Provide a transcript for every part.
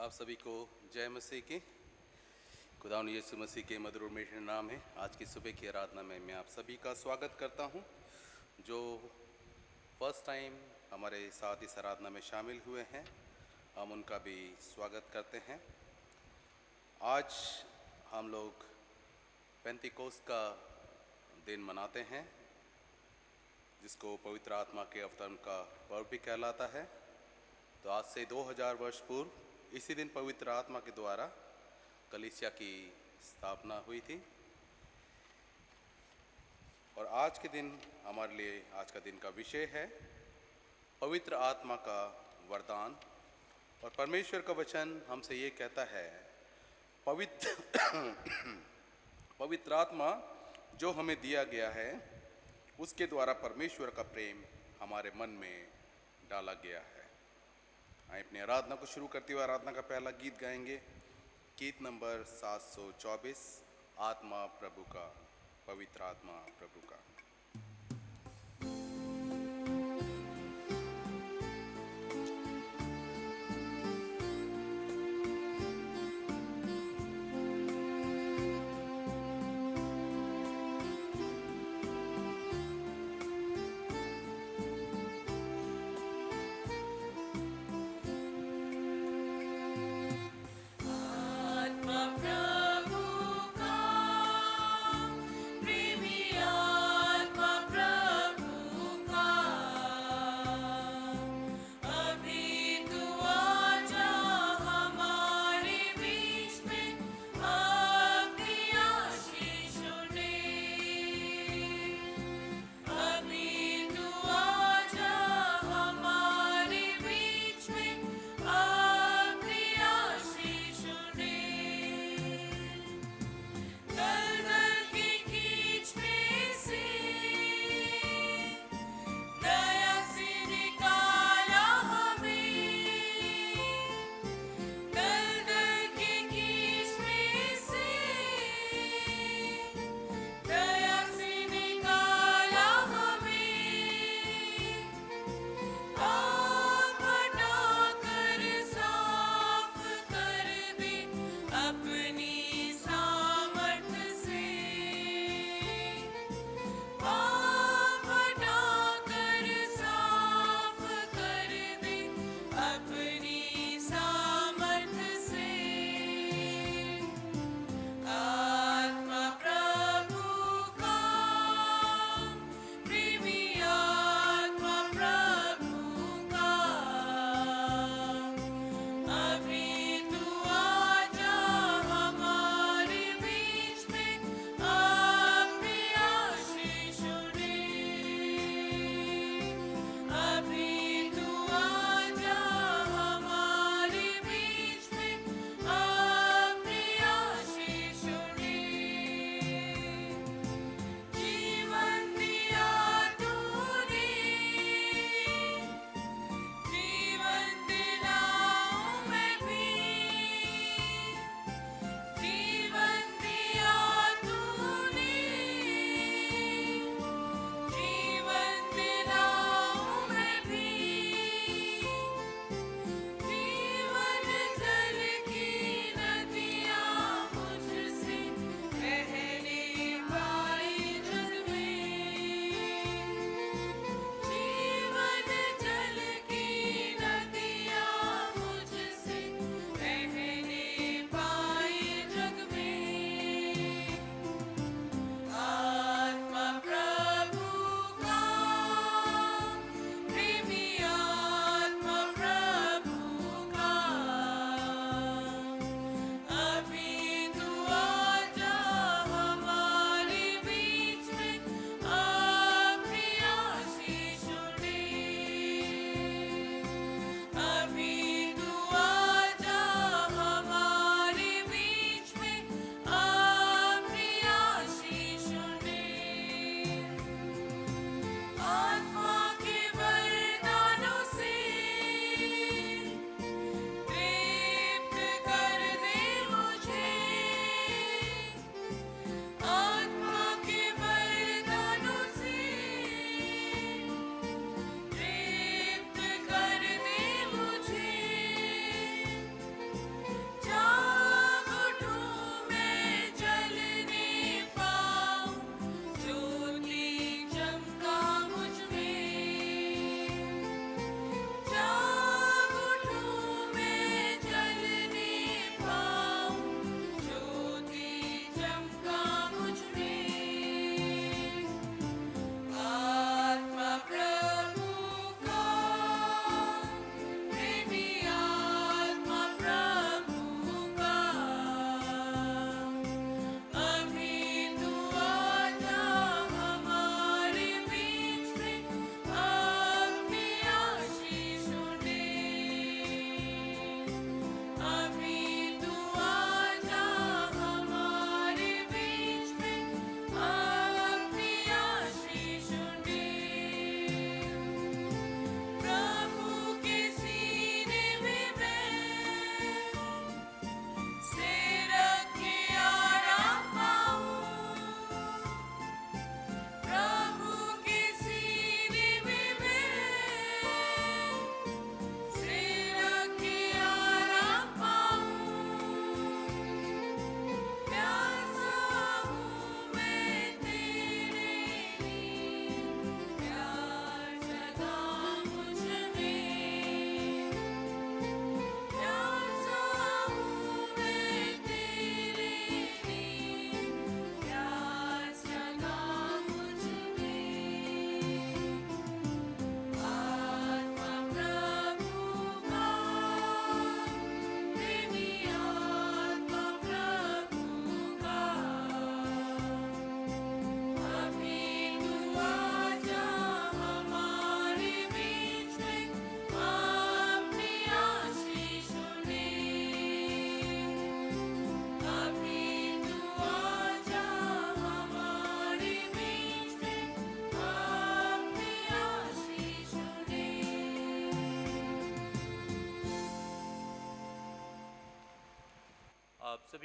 आप सभी को जय मसीह की। खुदावंद यीशु मसीह के मधुर और मीठे नाम है आज की सुबह की आराधना में मैं आप सभी का स्वागत करता हूं। जो फर्स्ट टाइम हमारे साथ इस आराधना में शामिल हुए हैं, हम उनका भी स्वागत करते हैं। आज हम लोग पेंतिकोस्त का दिन मनाते हैं, जिसको पवित्र आत्मा के अवतरण का पर्व भी कहलाता है। तो आज से 2000 वर्ष पूर्व इसी दिन पवित्र आत्मा के द्वारा कलीसिया की स्थापना हुई थी। और आज के दिन हमारे लिए आज का दिन का विषय है पवित्र आत्मा का वरदान। और परमेश्वर का वचन हमसे ये कहता है, पवित्र आत्मा जो हमें दिया गया है उसके द्वारा परमेश्वर का प्रेम हमारे मन में डाला गया है। आइए अपनी आराधना को शुरू करते हुए आराधना का पहला गीत गाएंगे, गीत नंबर 724, आत्मा प्रभु का, पवित्र आत्मा प्रभु का। आत्मा प्रभु का प्रेमी आत्मा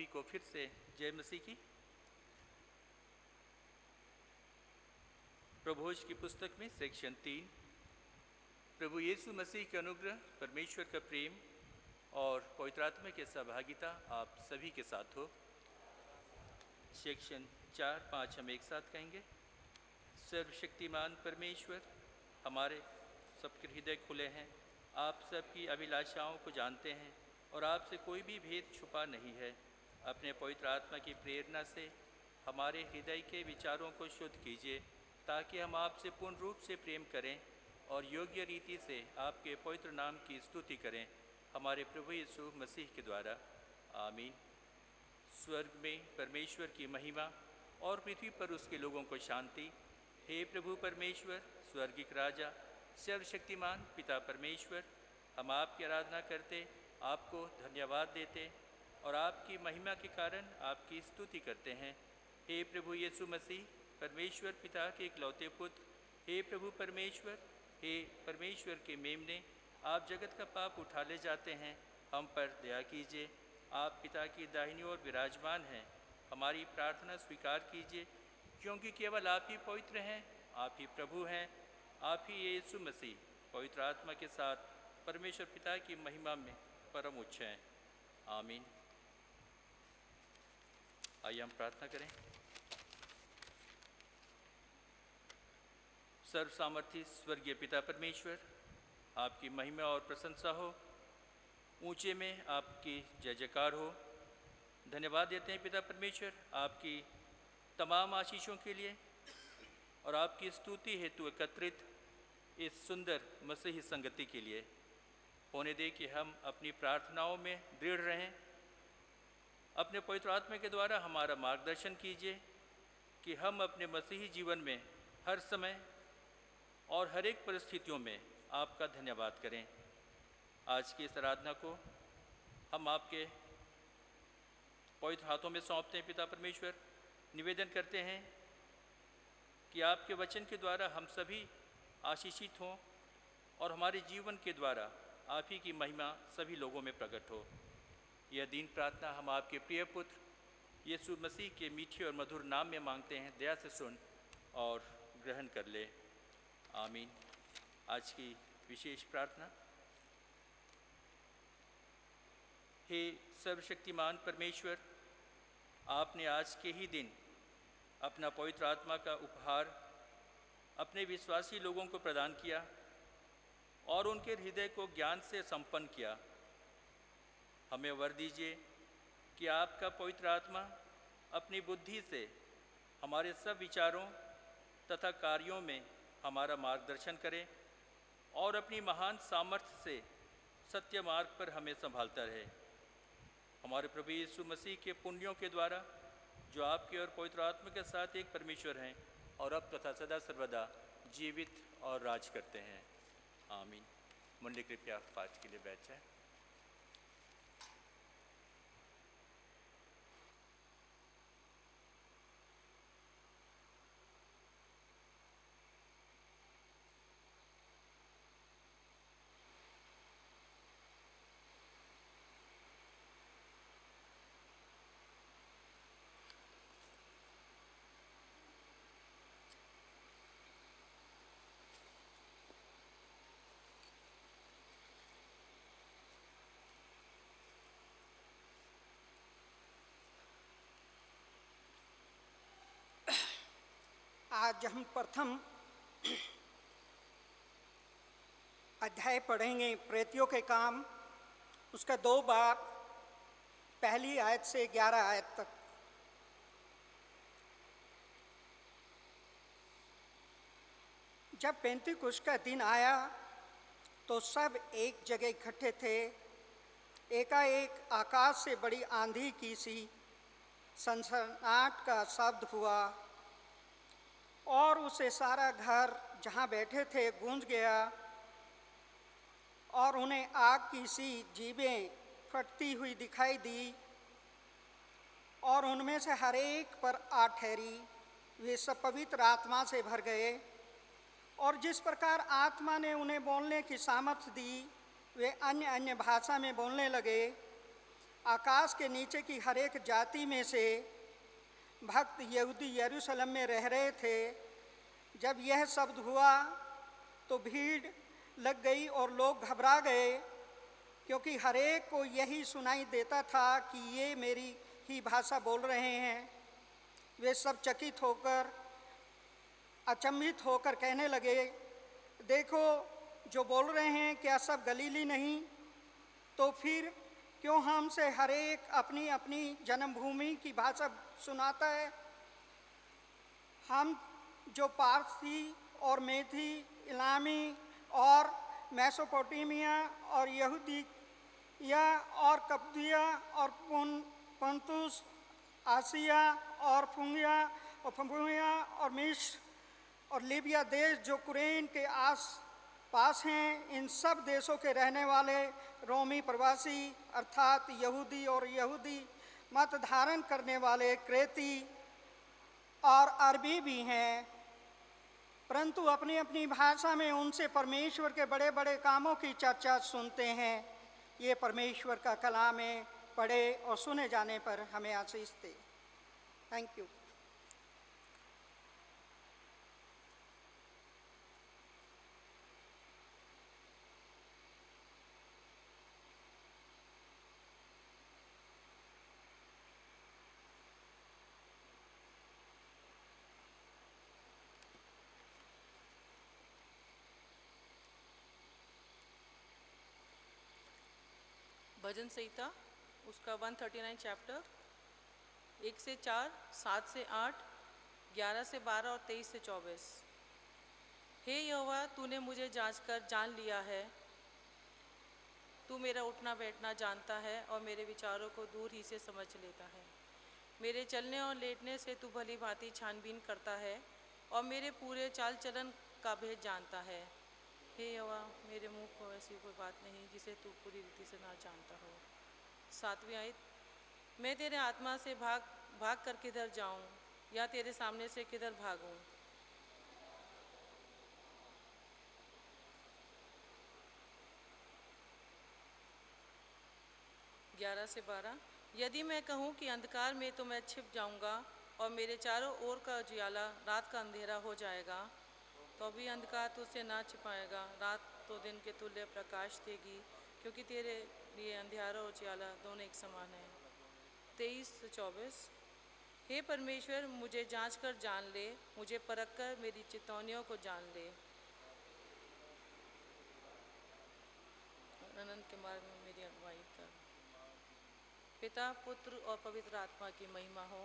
सभी को फिर से जय मसीह की। प्रभोज की पुस्तक में सेक्शन 3, प्रभु यीशु मसीह के अनुग्रह, परमेश्वर का प्रेम और पवित्र आत्मा की सहभागिता आप सभी के साथ हो। सेक्शन 4, 5 हम एक साथ कहेंगे। सर्वशक्तिमान परमेश्वर, हमारे सबके हृदय खुले हैं, आप सबकी अभिलाषाओं को जानते हैं और आपसे कोई भी भेद छुपा नहीं है। अपने पवित्र आत्मा की प्रेरणा से हमारे हृदय के विचारों को शुद्ध कीजिए ताकि हम आपसे पूर्ण रूप से प्रेम करें और योग्य रीति से आपके पवित्र नाम की स्तुति करें, हमारे प्रभु यीशु मसीह के द्वारा। आमीन। स्वर्ग में परमेश्वर की महिमा और पृथ्वी पर उसके लोगों को शांति। हे प्रभु परमेश्वर, स्वर्गिक राजा, सर्वशक्तिमान पिता परमेश्वर, हम आपकी आराधना करते, आपको धन्यवाद देते और आपकी महिमा के कारण आपकी स्तुति करते हैं। हे प्रभु यीशु मसीह, परमेश्वर पिता के इकलौते पुत्र, हे प्रभु परमेश्वर, हे परमेश्वर के मेमने, आप जगत का पाप उठा ले जाते हैं, हम पर दया कीजिए। आप पिता की दाहिनी ओर विराजमान हैं, हमारी प्रार्थना स्वीकार कीजिए, क्योंकि केवल आप ही पवित्र हैं, आप ही प्रभु हैं, आप ही यीशु मसीह पवित्र आत्मा के साथ परमेश्वर पिता की महिमा में परम उच्च हैं। आमीन। आइए हम प्रार्थना करें। सर्व सामर्थी स्वर्गीय पिता परमेश्वर, आपकी महिमा और प्रशंसा हो, ऊंचे में आपकी जय जयकार हो। धन्यवाद देते हैं पिता परमेश्वर आपकी तमाम आशीषों के लिए और आपकी स्तुति हेतु एकत्रित इस सुंदर मसीही संगति के लिए। होने दे कि हम अपनी प्रार्थनाओं में दृढ़ रहें। अपने पवित्र आत्मा के द्वारा हमारा मार्गदर्शन कीजिए कि हम अपने मसीही जीवन में हर समय और हर एक परिस्थितियों में आपका धन्यवाद करें। आज की इस आराधना को हम आपके पवित्र हाथों में सौंपते हैं पिता परमेश्वर। निवेदन करते हैं कि आपके वचन के द्वारा हम सभी आशीषित हों और हमारे जीवन के द्वारा आप ही की महिमा सभी लोगों में प्रकट हो। यह दीन प्रार्थना हम आपके प्रिय पुत्र यीशु मसीह के मीठे और मधुर नाम में मांगते हैं। दया से सुन और ग्रहण कर ले। आमीन। आज की विशेष प्रार्थना। हे सर्वशक्तिमान परमेश्वर, आपने आज के ही दिन अपना पवित्र आत्मा का उपहार अपने विश्वासी लोगों को प्रदान किया और उनके हृदय को ज्ञान से संपन्न किया। हमें वर दीजिए कि आपका पवित्र आत्मा अपनी बुद्धि से हमारे सब विचारों तथा कार्यों में हमारा मार्गदर्शन करे और अपनी महान सामर्थ्य से सत्य मार्ग पर हमें संभालता रहे। हमारे प्रभु यीशु मसीह के पुण्यों के द्वारा, जो आपके और पवित्र आत्मा के साथ एक परमेश्वर हैं और अब तथा सदा सर्वदा जीवित और राज करते हैं। आमीन। मंडली कृपया पाठ के लिए बैठ जाए। आज हम प्रथम अध्याय पढ़ेंगे प्रेरितों के काम, उसका 2 बार, पहली आयत से 11 आयत तक। जब पेंतीकुस्त का दिन आया तो सब एक जगह इकट्ठे थे। एकाएक आकाश से बड़ी आंधी की सी सनसनाहट का शब्द हुआ और उसे सारा घर जहाँ बैठे थे गूंज गया और उन्हें आग की सी जीभें फटती हुई दिखाई दी और उनमें से हर एक पर आ ठहरी। वे सब पवित्र आत्मा से भर गए और जिस प्रकार आत्मा ने उन्हें बोलने की सामर्थ्य दी, वे अन्य अन्य भाषा में बोलने लगे। आकाश के नीचे की हर एक जाति में से भक्त यहूदी यरूशलेम में रह रहे थे। जब यह शब्द हुआ तो भीड़ लग गई और लोग घबरा गए, क्योंकि हर एक को यही सुनाई देता था कि ये मेरी ही भाषा बोल रहे हैं। वे सब चकित होकर, अचंभित होकर कहने लगे, देखो जो बोल रहे हैं, क्या सब गलीली नहीं? तो फिर क्यों हमसे हर एक अपनी अपनी जन्मभूमि की भाषा सुनाता है? हम जो पारसी और मेथी, इलामी और मेसोपोटामिया और यहूदिया और कप्तिया और पुंतुस, आसिया और फुंगिया और मिस्र और लीबिया देश जो कुरैन के आस पास हैं, इन सब देशों के रहने वाले रोमी प्रवासी अर्थात यहूदी और यहूदी मत धारण करने वाले क्रेती और अरबी भी हैं, परंतु अपनी अपनी भाषा में उनसे परमेश्वर के बड़े बड़े कामों की चर्चा सुनते हैं। ये परमेश्वर का कलाम है, पढ़े और सुने जाने पर हमें आशीष दे। Thank you. भजन संहिता उसका 139 चैप्टर 1 से 4, 7 से 8, 11 से 12 और 23 से 24। हे यहोवा, तूने मुझे जांचकर जान लिया है। तू मेरा उठना बैठना जानता है और मेरे विचारों को दूर ही से समझ लेता है। मेरे चलने और लेटने से तू भली भांति छानबीन करता है और मेरे पूरे चाल चलन का भेद जानता है। हे यहोवा, मेरे मुंह को ऐसी कोई बात नहीं जिसे तू पूरी रीति से ना जानता हो। 7वीं आयत, मैं तेरे आत्मा से भाग कर किधर जाऊं या तेरे सामने से किधर भागूं? ग्यारह से 12, यदि मैं कहूँ कि अंधकार में तो मैं छिप जाऊंगा और मेरे चारों ओर का उजियाला रात का अंधेरा हो जाएगा, तो भी अंधकार तुझसे ना छिपाएगा। रात तो दिन के तुल्य प्रकाश देगी, क्योंकि तेरे लिए अंधेरा और उजियाला दोनों एक समान है। 23 से 24, हे परमेश्वर, मुझे जांच कर जान ले, मुझे परख कर मेरी चितौनियों को जान ले। अनंत के मार्ग में मेरी अगुवाई कर। पिता, पुत्र और पवित्र आत्मा की महिमा हो,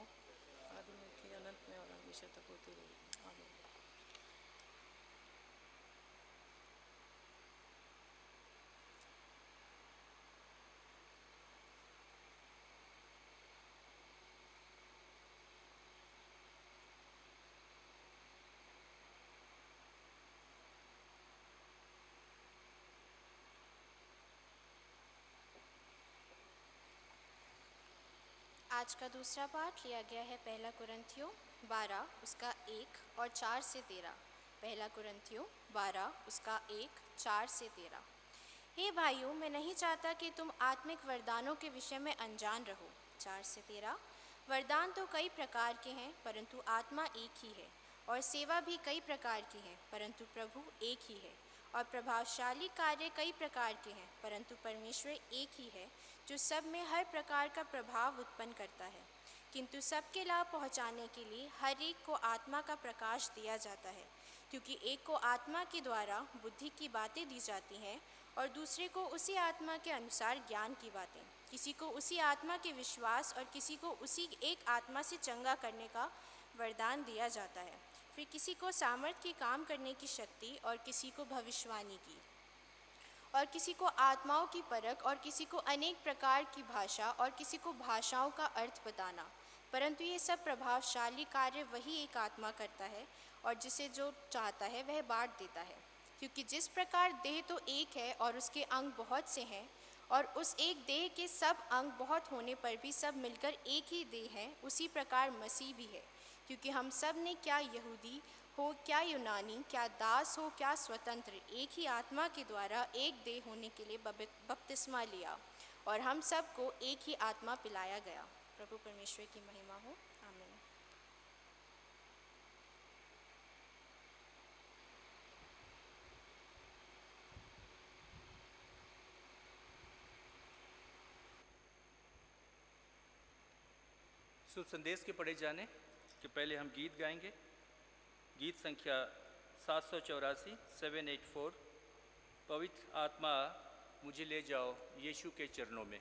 आदि में थी, अनंत में और हमेशा तक होती रहेगी। आमीन। आज का दूसरा पाठ लिया गया है 1 कुरिन्थियों 12 उसका 1 और 4 से 13। 1 कुरिन्थियों 12 उसका 1, 4 से 13। हे भाइयों, मैं नहीं चाहता कि तुम आत्मिक वरदानों के विषय में अनजान रहो। 4 से 13, वरदान तो कई प्रकार के हैं, परंतु आत्मा एक ही है, और सेवा भी कई प्रकार की है, परंतु प्रभु एक ही है, और प्रभावशाली कार्य कई प्रकार के हैं, परंतु परमेश्वर एक ही है, जो सब में हर प्रकार का प्रभाव उत्पन्न करता है। किंतु सबके लाभ पहुंचाने के लिए हर एक को आत्मा का प्रकाश दिया जाता है, क्योंकि एक को आत्मा के द्वारा बुद्धि की बातें दी जाती हैं और दूसरे को उसी आत्मा के अनुसार ज्ञान की बातें। किसी को उसी आत्मा के विश्वास और किसी को उसी एक आत्मा से चंगा करने का वरदान दिया जाता है। फिर किसी को सामर्थ के काम करने की शक्ति, और किसी को भविष्यवाणी की, और किसी को आत्माओं की परख, और किसी को अनेक प्रकार की भाषा, और किसी को भाषाओं का अर्थ बताना। परंतु ये सब प्रभावशाली कार्य वही एक आत्मा करता है, और जिसे जो चाहता है वह बांट देता है। क्योंकि जिस प्रकार देह तो एक है और उसके अंग बहुत से हैं, और उस एक देह के सब अंग बहुत होने पर भी सब मिलकर एक ही देह है, उसी प्रकार मसीह भी है। क्योंकि हम सब ने, क्या यहूदी हो क्या यूनानी, क्या दास हो क्या स्वतंत्र, एक ही आत्मा के द्वारा एक देह होने के लिए बपतिस्मा लिया, और हम सबको एक ही आत्मा पिलाया गया। प्रभु परमेश्वर की महिमा हो। आमीन। शुभ संदेश के पढ़े जाने के पहले हम गीत गाएंगे। गीत संख्या 784 784, पवित्र आत्मा मुझे ले जाओ यीशु के चरणों में।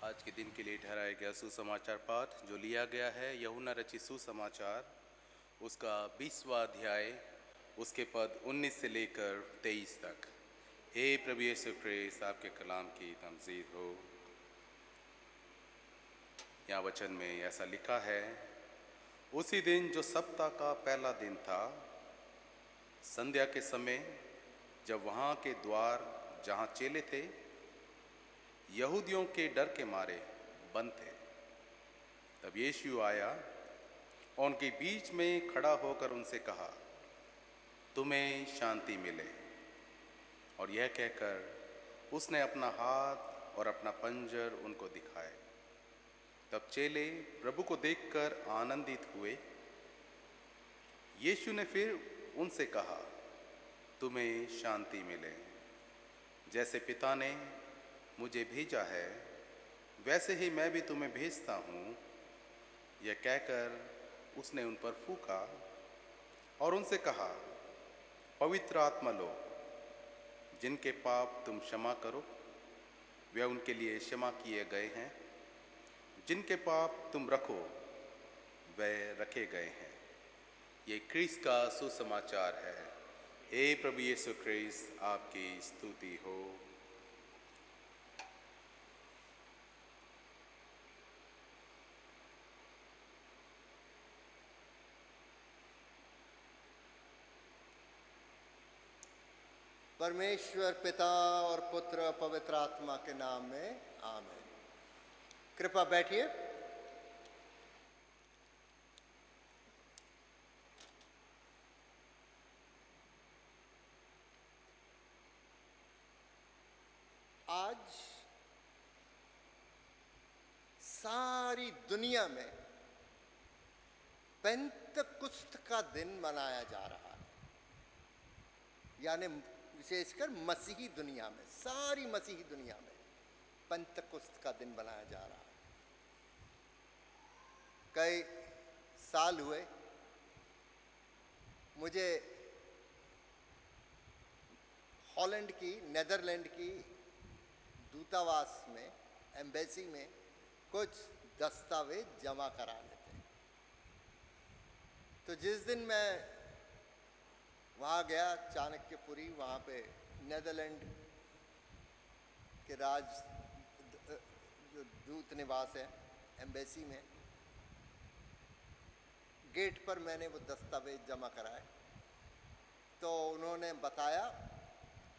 आज के दिन के लिए ठहराया गया सुसमाचार पाठ जो लिया गया है यूहन्ना रचित सुसमाचार उसका 20वां अध्याय उसके पद 19 से लेकर 23 तक। हे प्रभु यीशु ख्रीस्त, आपके कलाम की तमजीद हो। यहाँ वचन में ऐसा लिखा है, उसी दिन जो सप्ताह का पहला दिन था, संध्या के समय जब वहाँ के द्वार जहाँ चेले थे यहूदियों के डर के मारे बंद थे, तब यीशु आया और उनके बीच में खड़ा होकर उनसे कहा, तुम्हें शांति मिले। और यह कहकर उसने अपना हाथ और अपना पंजर उनको दिखाए। तब चेले प्रभु को देखकर आनंदित हुए। यीशु ने फिर उनसे कहा, तुम्हें शांति मिले। जैसे पिता ने मुझे भेजा है वैसे ही मैं भी तुम्हें भेजता हूँ। यह कहकर उसने उन पर फूंका और उनसे कहा, पवित्र आत्मा लो, जिनके पाप तुम क्षमा करो वे उनके लिए क्षमा किए गए हैं, जिनके पाप तुम रखो वे रखे गए हैं। ये क्रिस्त का सुसमाचार है। हे प्रभु यीशु क्रिस्त, आपकी स्तुति हो। परमेश्वर पिता और पुत्र पवित्र आत्मा के नाम में आमीन। कृपा बैठिए। आज सारी दुनिया में पेंतकुस्त का दिन मनाया जा रहा है, यानी विशेषकर मसीही दुनिया में, सारी मसीही दुनिया में पेंतकुस्त का दिन मनाया जा रहा है। कई साल हुए मुझे हॉलैंड की, नेदरलैंड की दूतावास में, एम्बेसी में कुछ दस्तावेज जमा कराने थे। तो जिस दिन मैं वहाँ गया, चाणक्यपुरी, वहाँ पे नेदरलैंड के जो दूत निवास है एम्बेसी में, गेट पर मैंने वो दस्तावेज जमा कराए। तो उन्होंने बताया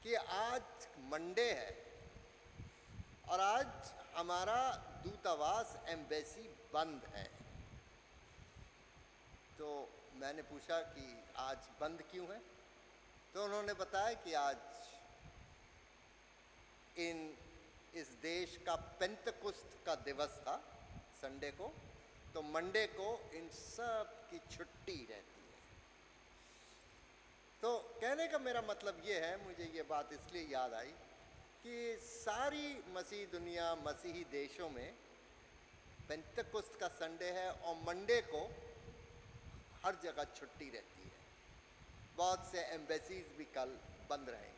कि आज मंडे है और आज हमारा दूतावास एम्बेसी बंद है। तो मैंने पूछा कि आज बंद क्यों है? तो उन्होंने बताया कि आज इस देश का पेंतकुस्त का दिवस था, संडे को, तो मंडे को इन सब की छुट्टी रहती है। तो कहने का मेरा मतलब ये है, मुझे ये बात इसलिए याद आई कि सारी मसीही दुनिया, मसीही देशों में पेंतकुस्त का संडे है और मंडे को हर जगह छुट्टी रहती है। बहुत से एम्बेसीज भी कल बंद रहेंगे,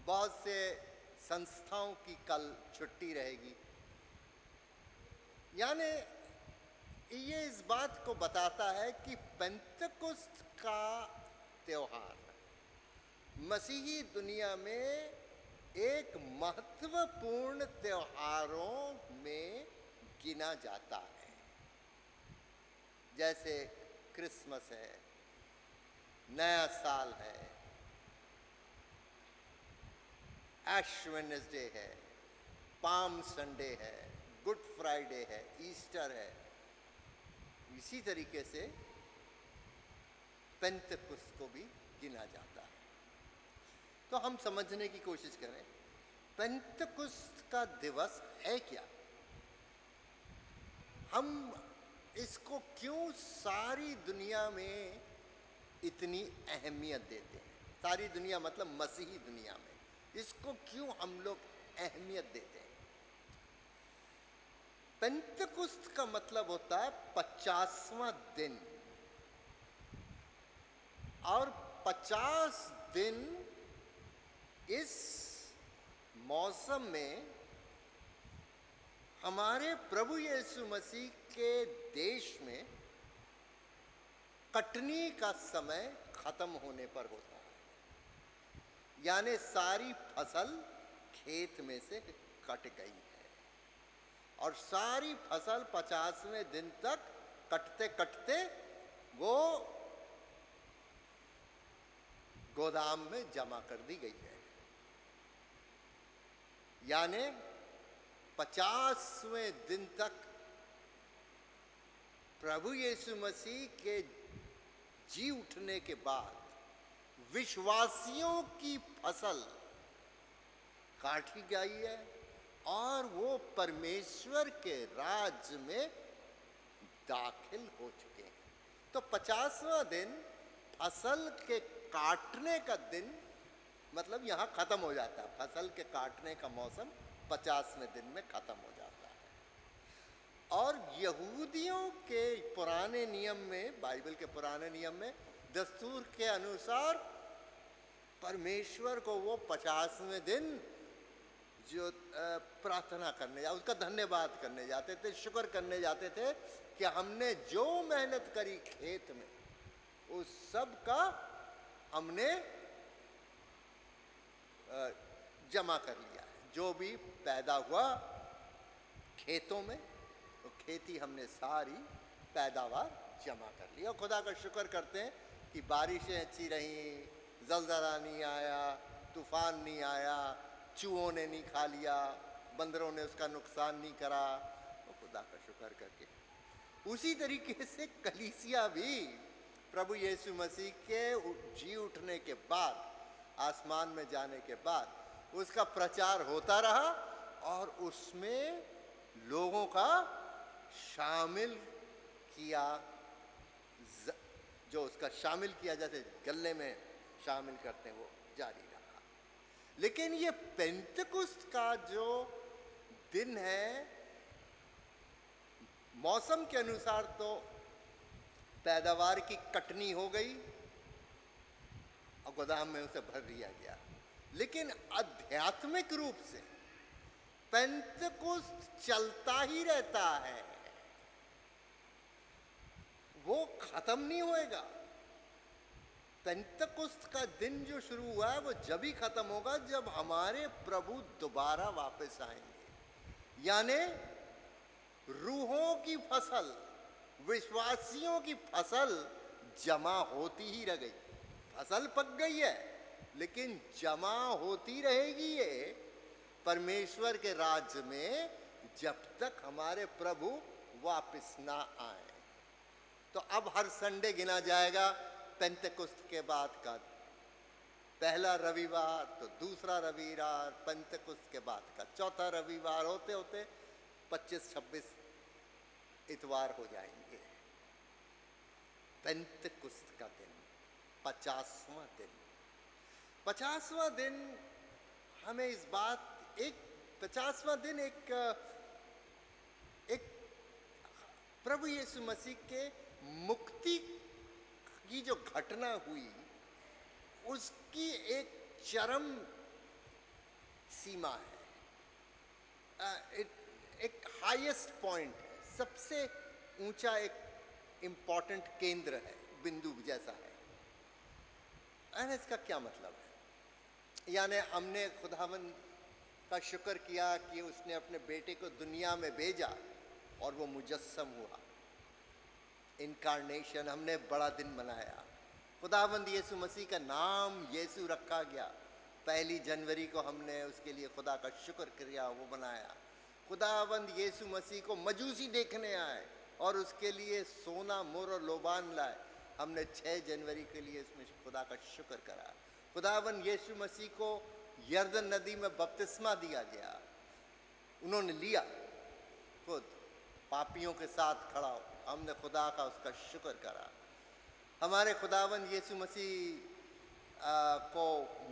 बहुत से संस्थाओं की कल छुट्टी रहेगी। यानी ये इस बात को बताता है कि पेंतकुस्त का त्योहार मसीही दुनिया में एक महत्वपूर्ण त्योहारों में गिना जाता है। जैसे क्रिसमस है, नया साल है, ऐश वेडनेसडे है, पाम संडे है, गुड फ्राइडे है, ईस्टर है। इसी तरीके से पेंतकुस्त को भी गिना जाता है। तो हम समझने की कोशिश करें, पेंतकुस्त का दिवस है क्या? हम इसको क्यों सारी दुनिया में इतनी अहमियत देते हैं? सारी दुनिया मतलब मसीही दुनिया में इसको क्यों हम लोग अहमियत देते हैं? पेंतकुस्त का मतलब होता है 50वां दिन, और 50 दिन इस मौसम में हमारे प्रभु यीशु मसीह के देश में कटनी का समय खत्म होने पर होता है। यानी सारी फसल खेत में से कट गई है और सारी फसल 50वें दिन तक कटते कटते वो गोदाम में जमा कर दी गई है। यानी 50वें दिन तक प्रभु यीशु मसीह के जी उठने के बाद विश्वासियों की फसल काटी गई है और वो परमेश्वर के राज्य में दाखिल हो चुके हैं। तो 50वां दिन फसल के काटने का दिन, मतलब यहाँ खत्म हो जाता है। फसल के काटने का मौसम 50वें दिन में खत्म हो जाता है। और यहूदियों के पुराने नियम में, बाइबल के पुराने नियम में दस्तूर के अनुसार परमेश्वर को वो 50वें दिन जो प्रार्थना करने उसका धन्यवाद करने जाते थे, शुक्र करने जाते थे कि हमने जो मेहनत करी खेत में उस सब का हमने जमा कर लिया है। जो भी पैदा हुआ खेतों में, तो खेती हमने सारी पैदावार जमा कर ली। और खुदा का शुक्र करते हैं कि बारिशें अच्छी रहीं, ज़लज़ला नहीं आया, तूफान नहीं आया, चूहों ने नहीं खा लिया, बंदरों ने उसका नुकसान नहीं करा। और खुदा का शुक्र करके उसी तरीके से कलीसिया भी प्रभु यीशु मसीह के जी उठने के बाद, आसमान में जाने के बाद उसका प्रचार होता रहा और उसमें लोगों का शामिल किया, जो उसका शामिल किया जैसे गले में शामिल करते हैं वो जारी रहा। लेकिन ये पेंतकुस्त का जो दिन है, मौसम के अनुसार तो पैदावार की कटनी हो गई और गोदाम में उसे भर दिया गया, लेकिन आध्यात्मिक रूप से पेंतकुस्त चलता ही रहता है, वो खत्म नहीं होएगा। पेंतकुस्त का दिन जो शुरू हुआ है वो जब ही खत्म होगा जब हमारे प्रभु दोबारा वापस आएंगे। यानी रूहों की फसल, विश्वासियों की फसल जमा होती ही रह गई। फसल पक गई है लेकिन जमा होती रहेगी ये परमेश्वर के राज्य में जब तक हमारे प्रभु वापस ना आए। तो अब हर संडे गिना जाएगा पेंतकुस्त के बाद का पहला रविवार, तो दूसरा रविवार, पेंतकुस्त के बाद का चौथा रविवार, होते होते 25-26 इतवार हो जाएंगे। पेंतकुस्त का दिन 50वां दिन। 50वां दिन हमें इस बात, एक 50वां दिन एक प्रभु यीशु मसीह के मुक्ति की जो घटना हुई उसकी एक चरम सीमा है, एक हाईएस्ट पॉइंट है, सबसे ऊंचा एक इम्पॉर्टेंट केंद्र है, बिंदु जैसा है। और इसका क्या मतलब है? यानी हमने खुदावंद का शुक्र किया कि उसने अपने बेटे को दुनिया में भेजा और वो मुजस्सम हुआ, इनकारनेशन, हमने बड़ा दिन मनाया। खुदावंद यीशु मसीह का नाम यीशु रखा गया, 1 जनवरी को हमने उसके लिए खुदा का शुक्र किया, वो बनाया। खुदावंद यीशु मसीह को मजूसी देखने आए और उसके लिए सोना, मोर और लोबान लाए, हमने 6 जनवरी के लिए इसमें खुदा का शुक्र करा। खुदावंद यीशु मसीह को यर्दन नदी में बपतिस्मा दिया गया, उन्होंने लिया, खुद पापियों के साथ खड़ा हो, हमने खुदा का उसका शुक्र करा। हमारे खुदावंद यीशु मसीह को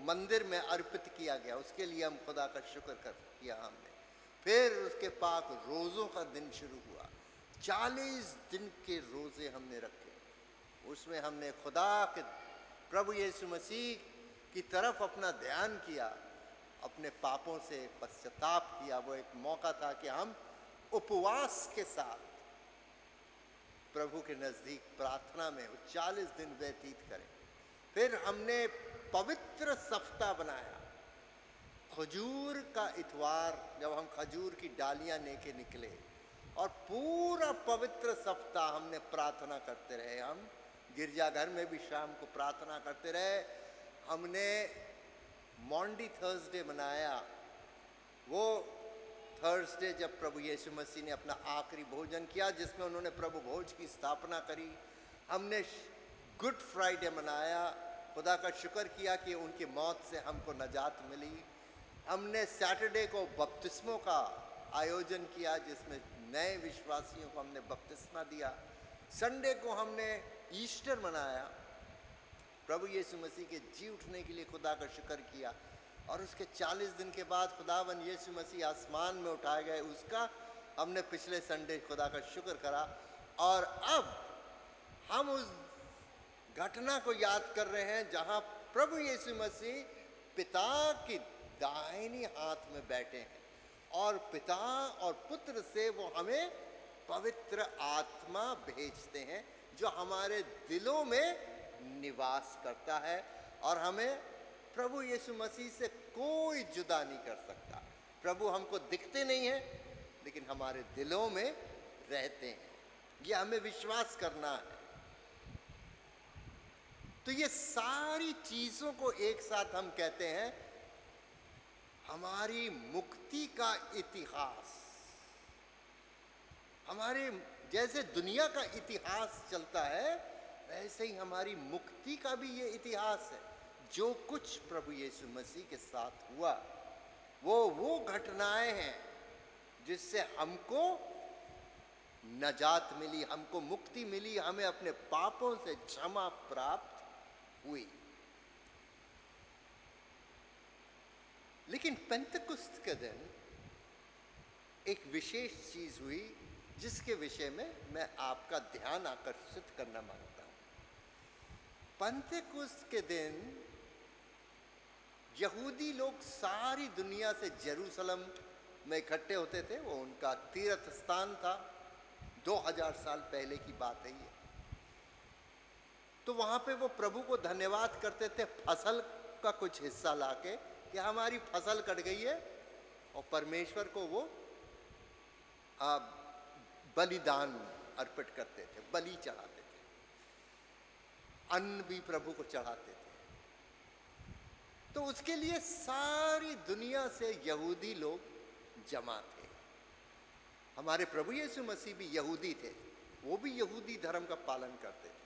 मंदिर में अर्पित किया गया, उसके लिए हम खुदा का शुक्र किया हमने। फिर उसके पाक रोज़ों का दिन शुरू हुआ, 40 दिन के रोज़े हमने रखे, उसमें हमने खुदा के प्रभु यीशु मसीह की तरफ अपना ध्यान किया, अपने पापों से पश्चाताप किया। वो एक मौका था कि हम उपवास के साथ प्रभु के नज़दीक प्रार्थना में 40 दिन व्यतीत करें। फिर हमने पवित्र सप्ताह बनाया, खजूर का इतवार, जब हम खजूर की डालियां लेके निकले और पूरा पवित्र सप्ताह हमने प्रार्थना करते रहे। हम गिरजाघर में भी शाम को प्रार्थना करते रहे। हमने मॉन्डी थर्सडे मनाया, वो थर्सडे जब प्रभु यीशु मसीह ने अपना आखिरी भोजन किया, जिसमें उन्होंने प्रभु भोज की स्थापना करी। हमने गुड फ्राइडे मनाया, खुदा का शुक्र किया कि उनकी मौत से हमको नजात मिली। हमने सैटरडे को बपतिस्मों का आयोजन किया, जिसमें नए विश्वासियों को हमने बपतिस्मा दिया। संडे को हमने ईस्टर मनाया, प्रभु यीशु मसीह के जी उठने के लिए खुदा का शुक्र किया। और उसके 40 दिन के बाद खुदावन यीशु मसीह आसमान में उठाए गए, उसका हमने पिछले संडे खुदा का शुक्र करा, और अब हम उस घटना को याद कर रहे हैं जहां प्रभु यीशु मसीह पिता की दाहिनी हाथ में बैठे हैं, और पिता और पुत्र से वो हमें पवित्र आत्मा भेजते हैं जो हमारे दिलों में निवास करता है, और हमें प्रभु यीशु मसीह से कोई जुदा नहीं कर सकता। प्रभु हमको दिखते नहीं हैं, लेकिन हमारे दिलों में रहते हैं। ये हमें विश्वास करना है। तो ये सारी चीजों को एक साथ हम कहते हैं हमारी मुक्ति का इतिहास। हमारे जैसे दुनिया का इतिहास चलता है, वैसे ही हमारी मुक्ति का भी ये इतिहास है। जो कुछ प्रभु यीशु मसीह के साथ हुआ, वो घटनाएं हैं जिससे हमको नजात मिली, हमको मुक्ति मिली, हमें अपने पापों से क्षमा प्राप्त हुई। लेकिन पेंतकुस्त के दिन एक विशेष चीज हुई जिसके विषय में मैं आपका ध्यान आकर्षित करना मांगता हूं। पेंतकुस्त के दिन यहूदी लोग सारी दुनिया से जेरूसलम में इकट्ठे होते थे। वो उनका तीर्थ स्थान था। 2000 साल पहले की बात है ये। तो वहां पे वो प्रभु को धन्यवाद करते थे फसल का कुछ हिस्सा लाके कि हमारी फसल कट गई है, और परमेश्वर को वो बलिदान अर्पित करते थे, बलि चढ़ाते थे, अन्न भी प्रभु को चढ़ाते थे। तो उसके लिए सारी दुनिया से यहूदी लोग जमा थे। हमारे प्रभु यीशु मसीह भी यहूदी थे, वो भी यहूदी धर्म का पालन करते थे।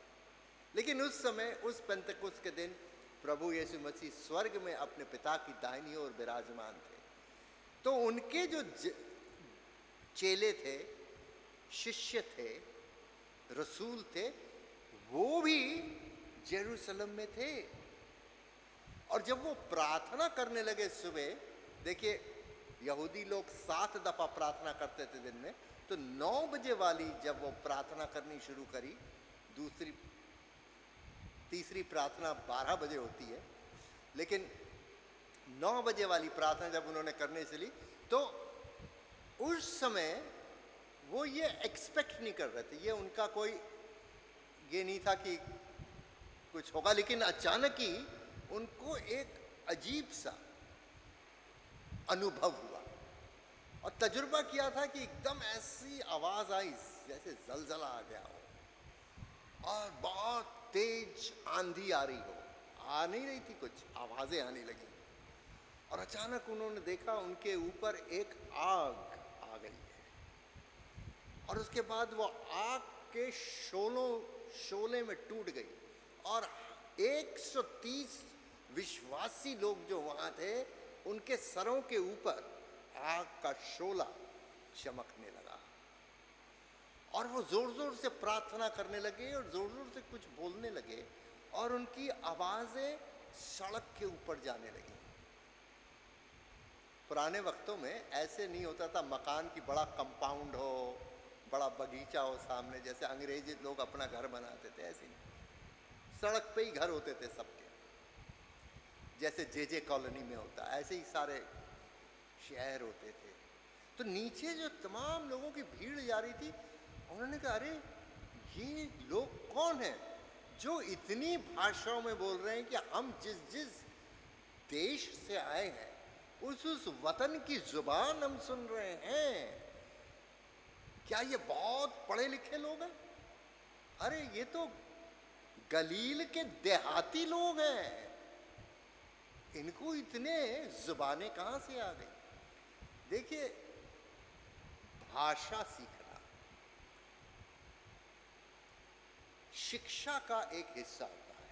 लेकिन उस समय, उस पेंतकुस्त के दिन, प्रभु यीशु मसीह स्वर्ग में अपने पिता की दाहिनी ओर विराजमान थे। तो उनके जो चेले थे, शिष्य थे, रसूल थे, वो भी जेरूसलम में थे। और जब वो प्रार्थना करने लगे सुबह, देखिए यहूदी लोग 7 दफा प्रार्थना करते थे दिन में, तो 9 बजे वाली जब वो प्रार्थना करनी शुरू करी, तीसरी प्रार्थना 12 बजे होती है, लेकिन 9 बजे वाली प्रार्थना जब उन्होंने करने से ली, तो उस समय वो ये एक्सपेक्ट नहीं कर रहे थे। ये उनका कोई ये नहीं था कि कुछ होगा, लेकिन अचानक ही उनको एक अजीब सा अनुभव हुआ और तजुर्बा किया था कि एकदम ऐसी आवाज आई जैसे जलजला आ गया हो और बहुत तेज आंधी आ रही हो। आ नहीं रही थी, कुछ आवाजें आने लगी, और अचानक उन्होंने देखा उनके ऊपर एक आग आ गई है, और उसके बाद वो आग के शोले में टूट गई, और 130 विश्वासी लोग जो वहां थे, उनके सरों के ऊपर आग का शोला चमकने लगा, और वो जोर जोर से प्रार्थना करने लगे और जोर जोर से कुछ बोलने लगे, और उनकी आवाजें सड़क के ऊपर जाने लगी। पुराने वक्तों में ऐसे नहीं होता था, मकान की बड़ा कंपाउंड हो, बड़ा बगीचा हो सामने, जैसे अंग्रेजी लोग अपना घर बनाते थे, ऐसे ही सड़क पे ही घर होते थे सबके, जैसे जे कॉलोनी में होता, ऐसे ही सारे शहर होते थे। तो नीचे जो तमाम लोगों की भीड़ जा रही थी, उन्होंने कहा अरे ये लोग कौन हैं जो इतनी भाषाओं में बोल रहे हैं कि हम जिस देश से आए हैं उस वतन की जुबान हम सुन रहे हैं। क्या ये बहुत पढ़े लिखे लोग हैं? अरे ये तो गलील के देहाती लोग हैं, इनको इतने जुबानें कहां से आ गई? देखिए, भाषा सीखना शिक्षा का एक हिस्सा होता है।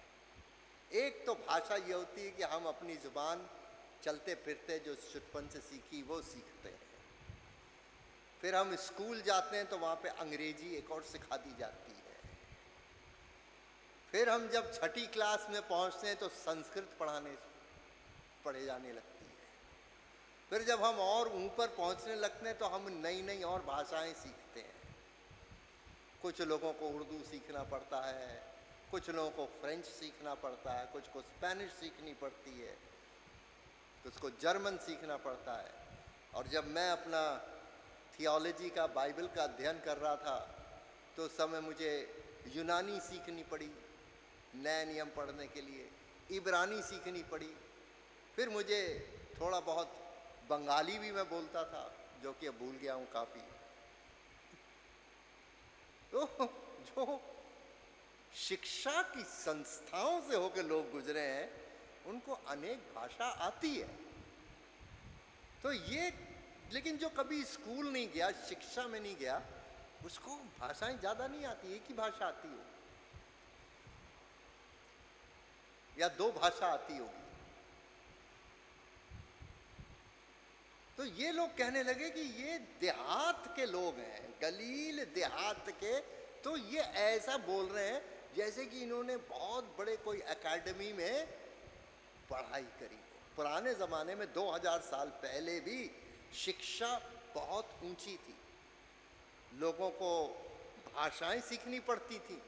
एक तो भाषा ये होती है कि हम अपनी जुबान चलते फिरते जो बचपन से सीखी वो सीखते हैं, फिर हम स्कूल जाते हैं तो वहाँ पे अंग्रेजी एक और सिखा दी जाती है, फिर हम जब 6ठी क्लास में पहुँचते हैं तो संस्कृत पढ़े जाने लगती है, फिर जब हम और ऊपर पहुंचने लगते हैं तो हम नई नई और भाषाएं सीखते हैं। कुछ लोगों को उर्दू सीखना पड़ता है, कुछ लोगों को फ्रेंच सीखना पड़ता है, कुछ को स्पेनिश सीखनी पड़ती है, कुछ को जर्मन सीखना पड़ता है। और जब मैं अपना थियोलॉजी का, बाइबल का अध्ययन कर रहा था तो उस समय मुझे यूनानी सीखनी पड़ी नए नियम पढ़ने के लिए, इब्रानी सीखनी पड़ी, फिर मुझे थोड़ा बहुत बंगाली भी मैं बोलता था, जो कि अब भूल गया हूँ काफ़ी। तो जो शिक्षा की संस्थाओं से होकर लोग गुजरे हैं उनको अनेक भाषा आती है। तो ये, लेकिन जो कभी स्कूल नहीं गया, शिक्षा में नहीं गया, उसको भाषाएं ज़्यादा नहीं आती, एक ही भाषा आती हो या दो भाषा आती होगी। तो ये लोग कहने लगे कि ये देहात के लोग हैं, गलील देहात के, तो ये ऐसा बोल रहे हैं जैसे कि इन्होंने बहुत बड़े कोई एकेडमी में पढ़ाई करी। पुराने ज़माने में 2000 साल पहले भी शिक्षा बहुत ऊंची थी। लोगों को भाषाएं सीखनी पड़ती थी,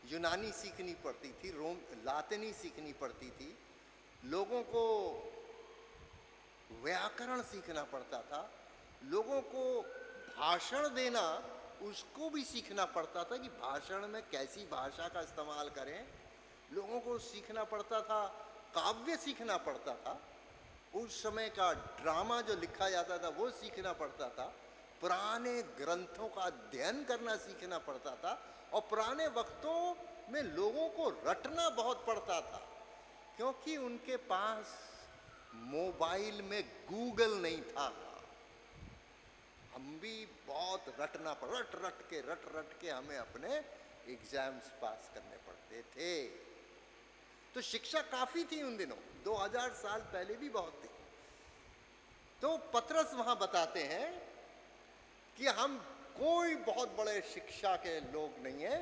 यूनानी सीखनी पड़ती थी, लातिनी सीखनी पड़ती थी, लोगों को व्याकरण सीखना पड़ता था, लोगों को भाषण देना उसको भी सीखना पड़ता था कि भाषण में कैसी भाषा का इस्तेमाल करें। लोगों को सीखना पड़ता था, काव्य सीखना पड़ता था, उस समय का ड्रामा जो लिखा जाता था वो सीखना पड़ता था, पुराने ग्रंथों का अध्ययन करना सीखना पड़ता था, और पुराने वक्तों में लोगों को रटना बहुत पड़ता था, क्योंकि उनके पास मोबाइल में गूगल नहीं था। हम भी बहुत रट रट के हमें अपने एग्जाम्स पास करने पड़ते थे। तो शिक्षा काफी थी उन दिनों, 2000 साल पहले भी बहुत थी। तो पतरस वहां बताते हैं कि हम कोई बहुत बड़े शिक्षा के लोग नहीं है,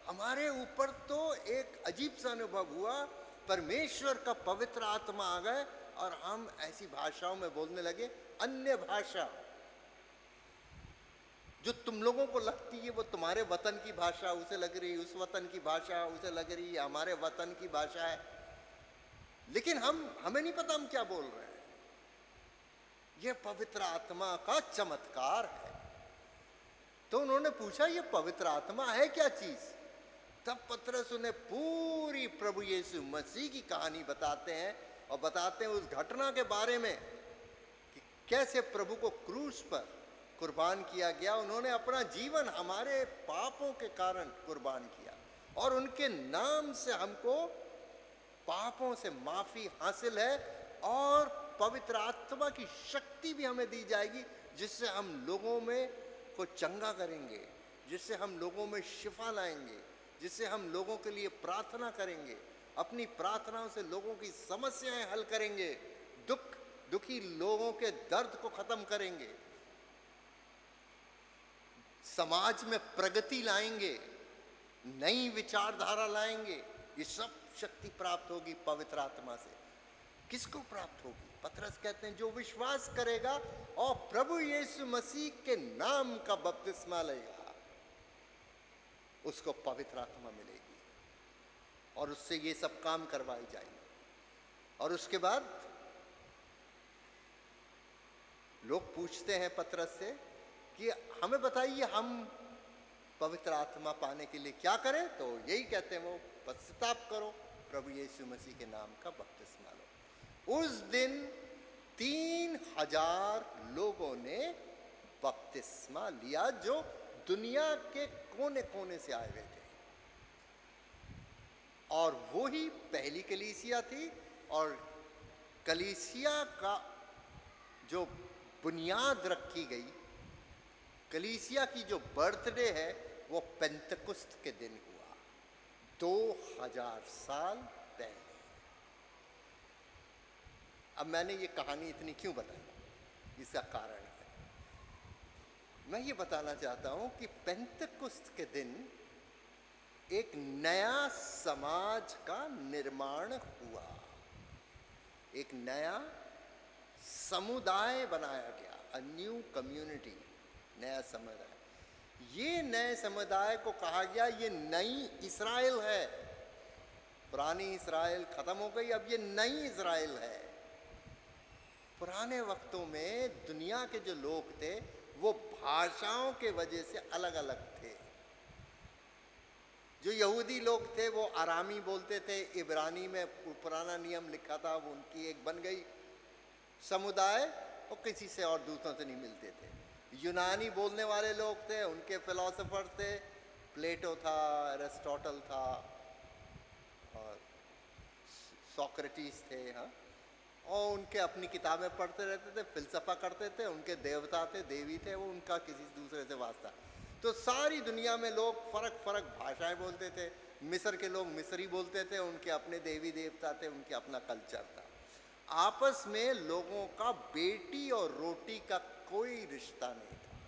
हमारे ऊपर तो एक अजीब सा अनुभव हुआ, परमेश्वर का पवित्र आत्मा आ गए और हम ऐसी भाषाओं में बोलने लगे, अन्य भाषा जो तुम लोगों को लगती है वो तुम्हारे वतन की भाषा, उसे लग रही उस वतन की भाषा, उसे लग रही हमारे वतन की भाषा है, लेकिन हमें नहीं पता हम क्या बोल रहे हैं। यह पवित्र आत्मा का चमत्कार है। तो उन्होंने पूछा ये पवित्र आत्मा है क्या चीज? तब पतरस उन्हें पूरी प्रभु यीशु मसीह की कहानी बताते हैं, और बताते हैं उस घटना के बारे में कि कैसे प्रभु को क्रूस पर कुर्बान किया गया। उन्होंने अपना जीवन हमारे पापों के कारण कुर्बान किया, और उनके नाम से हमको पापों से माफी हासिल है, और पवित्र आत्मा की शक्ति भी हमें दी जाएगी, जिससे हम लोगों में को चंगा करेंगे, जिससे हम लोगों में शिफा लाएंगे, जिससे हम लोगों के लिए प्रार्थना करेंगे, अपनी प्रार्थनाओं से लोगों की समस्याएं हल करेंगे, दुखी लोगों के दर्द को खत्म करेंगे, समाज में प्रगति लाएंगे, नई विचारधारा लाएंगे। ये सब शक्ति प्राप्त होगी पवित्र आत्मा से। किसको प्राप्त होगी? पतरस कहते हैं जो विश्वास करेगा और प्रभु यीशु मसीह के नाम का बपतिस्मा लेगा, उसको पवित्र आत्मा मिलेगी, और उससे ये सब काम करवाई जाएगी। और उसके बाद लोग पूछते हैं पतरस से कि हमें बताइए हम पवित्र आत्मा पाने के लिए क्या करें? तो यही कहते हैं वो, पश्चाताप करो, प्रभु यीशु मसीह के नाम का बपतिस्मा लो। उस दिन 3000 लोगों ने बपतिस्मा लिया, जो दुनिया के कोने कोने से आए हुए थे, और वो ही पहली कलीसिया थी। और कलीसिया का जो बुनियाद रखी गई, कलीसिया की जो बर्थडे है, वो पेंतकुस्त के दिन हुआ 2000 साल पहले। अब मैंने ये कहानी इतनी क्यों बताई, इसका कारण है, मैं ये बताना चाहता हूं कि पेंतकुस्त के दिन एक नया समाज का निर्माण हुआ, एक नया समुदाय बनाया गया, अ न्यू कम्युनिटी, नया समुदाय। ये नए समुदाय को कहा गया ये नई इस्राएल है। पुरानी इस्राएल खत्म हो गई, अब ये नई इस्राएल है। पुराने वक्तों में दुनिया के जो लोग थे वो भाषाओं के वजह से अलग अलग थे। जो यहूदी लोग थे वो आरामी बोलते थे, इब्रानी में पुराना नियम लिखा था, वो उनकी एक बन गई समुदाय, और किसी से और दूसरों से नहीं मिलते थे। यूनानी बोलने वाले लोग थे, उनके फिलोसोफर थे, प्लेटो था, एरिस्टोटल था और सोक्रेटिस थे, हाँ, और उनके अपनी किताबें पढ़ते रहते थे, फिलसफा करते थे, उनके देवता थे, देवी थे, वो उनका किसी दूसरे से वास्ता। तो सारी दुनिया में लोग फर्क फर्क भाषाएं बोलते थे। मिस्र के लोग मिस्री बोलते थे, उनके अपने देवी देवता थे, उनके अपना कल्चर था। आपस में लोगों का बेटी और रोटी का कोई रिश्ता नहीं था।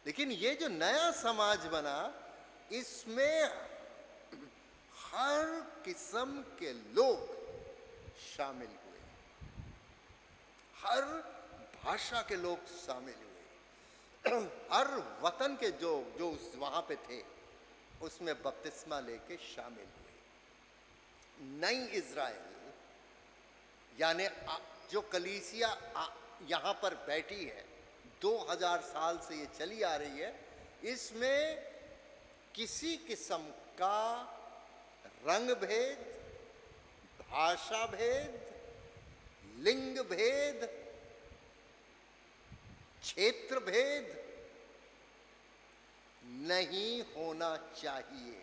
लेकिन ये जो नया समाज बना, इसमें हर किस्म के लोग शामिल हुए, हर भाषा के लोग शामिल हुए, हर वतन के जो वहाँ पे थे उसमें बपतिस्मा लेके शामिल हुए। नई इज़राइल यानी जो कलीसिया यहाँ पर बैठी है, 2000 साल से ये चली आ रही है, इसमें किसी किस्म का रंग भेद, भाषा भेद, लिंग भेद, क्षेत्र भेद नहीं होना चाहिए।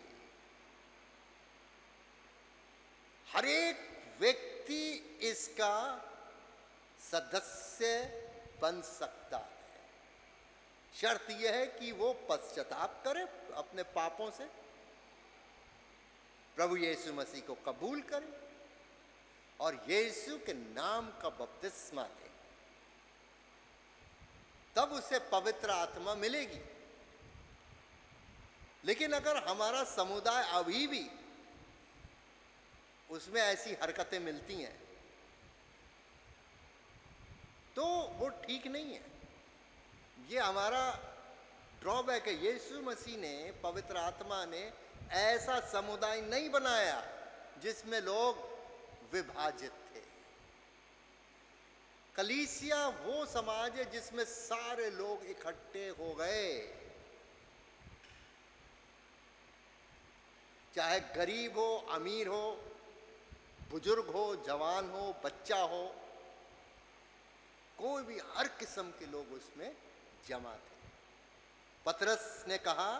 हर एक व्यक्ति इसका सदस्य बन सकता है। शर्त यह है कि वो पश्चाताप करे अपने पापों से, प्रभु यीशु मसीह को कबूल करे और यीशु के नाम का बपतिस्मा ले, तब उसे पवित्र आत्मा मिलेगी। लेकिन अगर हमारा समुदाय अभी भी उसमें ऐसी हरकतें मिलती हैं तो वो ठीक नहीं है। ये हमारा ड्रॉबैक है। यीशु मसीह ने, पवित्र आत्मा ने ऐसा समुदाय नहीं बनाया जिसमें लोग विभाजित थे। कलीसिया वो समाज है जिसमें सारे लोग इकट्ठे हो गए, चाहे गरीब हो, अमीर हो, बुजुर्ग हो, जवान हो, बच्चा हो, कोई भी, हर किस्म के लोग उसमें जमा थे। पतरस ने कहा,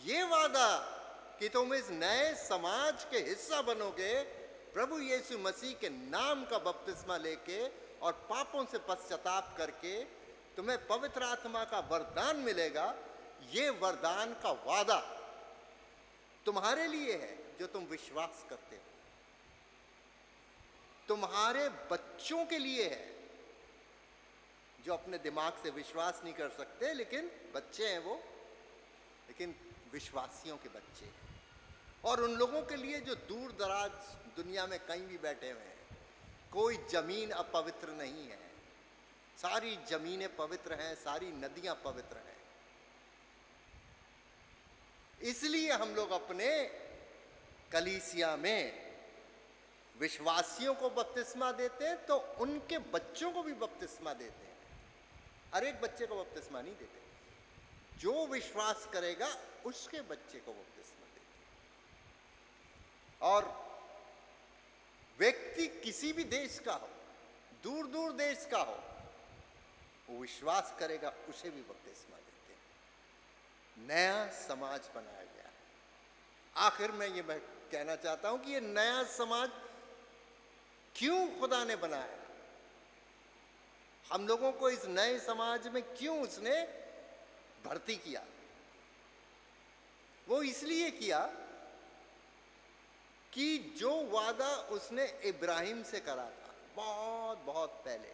ये वादा कि तुम इस नए समाज के हिस्सा बनोगे, प्रभु यीशु मसीह के नाम का बपतिस्मा लेके और पापों से पश्चाताप करके तुम्हें पवित्र आत्मा का वरदान मिलेगा। ये वरदान का वादा तुम्हारे लिए है जो तुम विश्वास करते हो, तुम्हारे बच्चों के लिए है जो अपने दिमाग से विश्वास नहीं कर सकते, लेकिन बच्चे हैं वो, लेकिन विश्वासियों के बच्चे हैं। और उन लोगों के लिए जो दूर दराज दुनिया में कहीं भी बैठे हुए हैं, कोई जमीन अपवित्र नहीं है, सारी जमीनें पवित्र हैं, सारी नदियां पवित्र हैं। इसलिए हम लोग अपने कलीसिया में विश्वासियों को बपतिस्मा देते हैं तो उनके बच्चों को भी बपतिस्मा देते हैं। हर एक बच्चे को बपतिस्मा नहीं देते, जो विश्वास करेगा उसके बच्चे को बपतिस्मा देते हैं। और व्यक्ति किसी भी देश का हो, दूर दूर देश का हो, वो विश्वास करेगा उसे भी बपतिस्मा देते हैं। नया समाज बनाया गया है। आखिर में ये मैं कहना चाहता हूं कि ये नया समाज क्यों खुदा ने बनाया, हम लोगों को इस नए समाज में क्यों उसने भर्ती किया। वो इसलिए किया कि जो वादा उसने इब्राहिम से करा था बहुत बहुत पहले,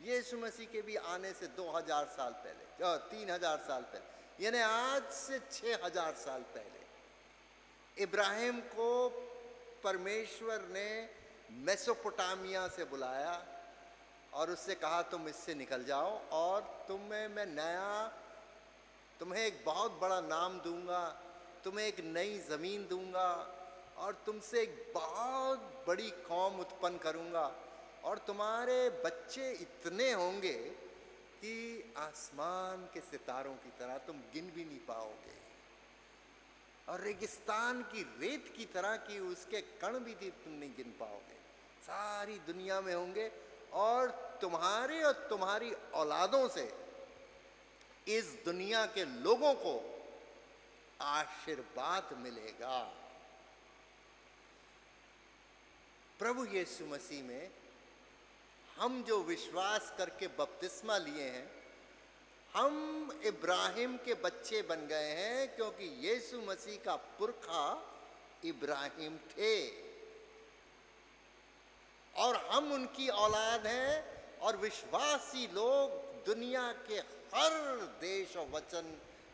यीशु मसीह के भी आने से 2000 साल पहले, 3000 साल पहले, यानी आज से 6000 साल पहले इब्राहिम को परमेश्वर ने मेसोपोटामिया से बुलाया और उससे कहा तुम इससे निकल जाओ और तुम्हें एक बहुत बड़ा नाम दूंगा, तुम्हें एक नई ज़मीन दूंगा और तुमसे एक बहुत बड़ी कौम उत्पन्न करूंगा और तुम्हारे बच्चे इतने होंगे कि आसमान के सितारों की तरह तुम गिन भी नहीं पाओगे और रेगिस्तान की रेत की तरह की उसके कण भी तुम नहीं गिन पाओगे। सारी दुनिया में होंगे और तुम्हारे और तुम्हारी औलादों से इस दुनिया के लोगों को आशीर्वाद मिलेगा। प्रभु यीशु मसीह में हम जो विश्वास करके बपतिस्मा लिए हैं, हम इब्राहिम के बच्चे बन गए हैं क्योंकि यीशु मसीह का पुरखा इब्राहिम थे और हम उनकी औलाद हैं और विश्वासी लोग दुनिया के हर देश और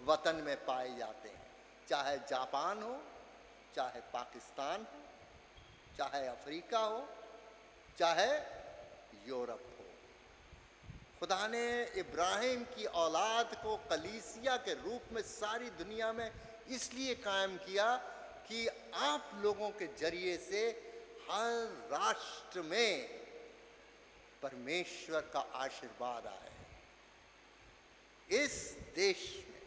वतन में पाए जाते हैं, चाहे जापान हो, चाहे पाकिस्तान हो, चाहे अफ्रीका हो, चाहे यूरोप हो। खुदा ने इब्राहिम की औलाद को कलीसिया के रूप में सारी दुनिया में इसलिए कायम किया कि आप लोगों के जरिए से हर राष्ट्र में परमेश्वर का आशीर्वाद आए। इस देश में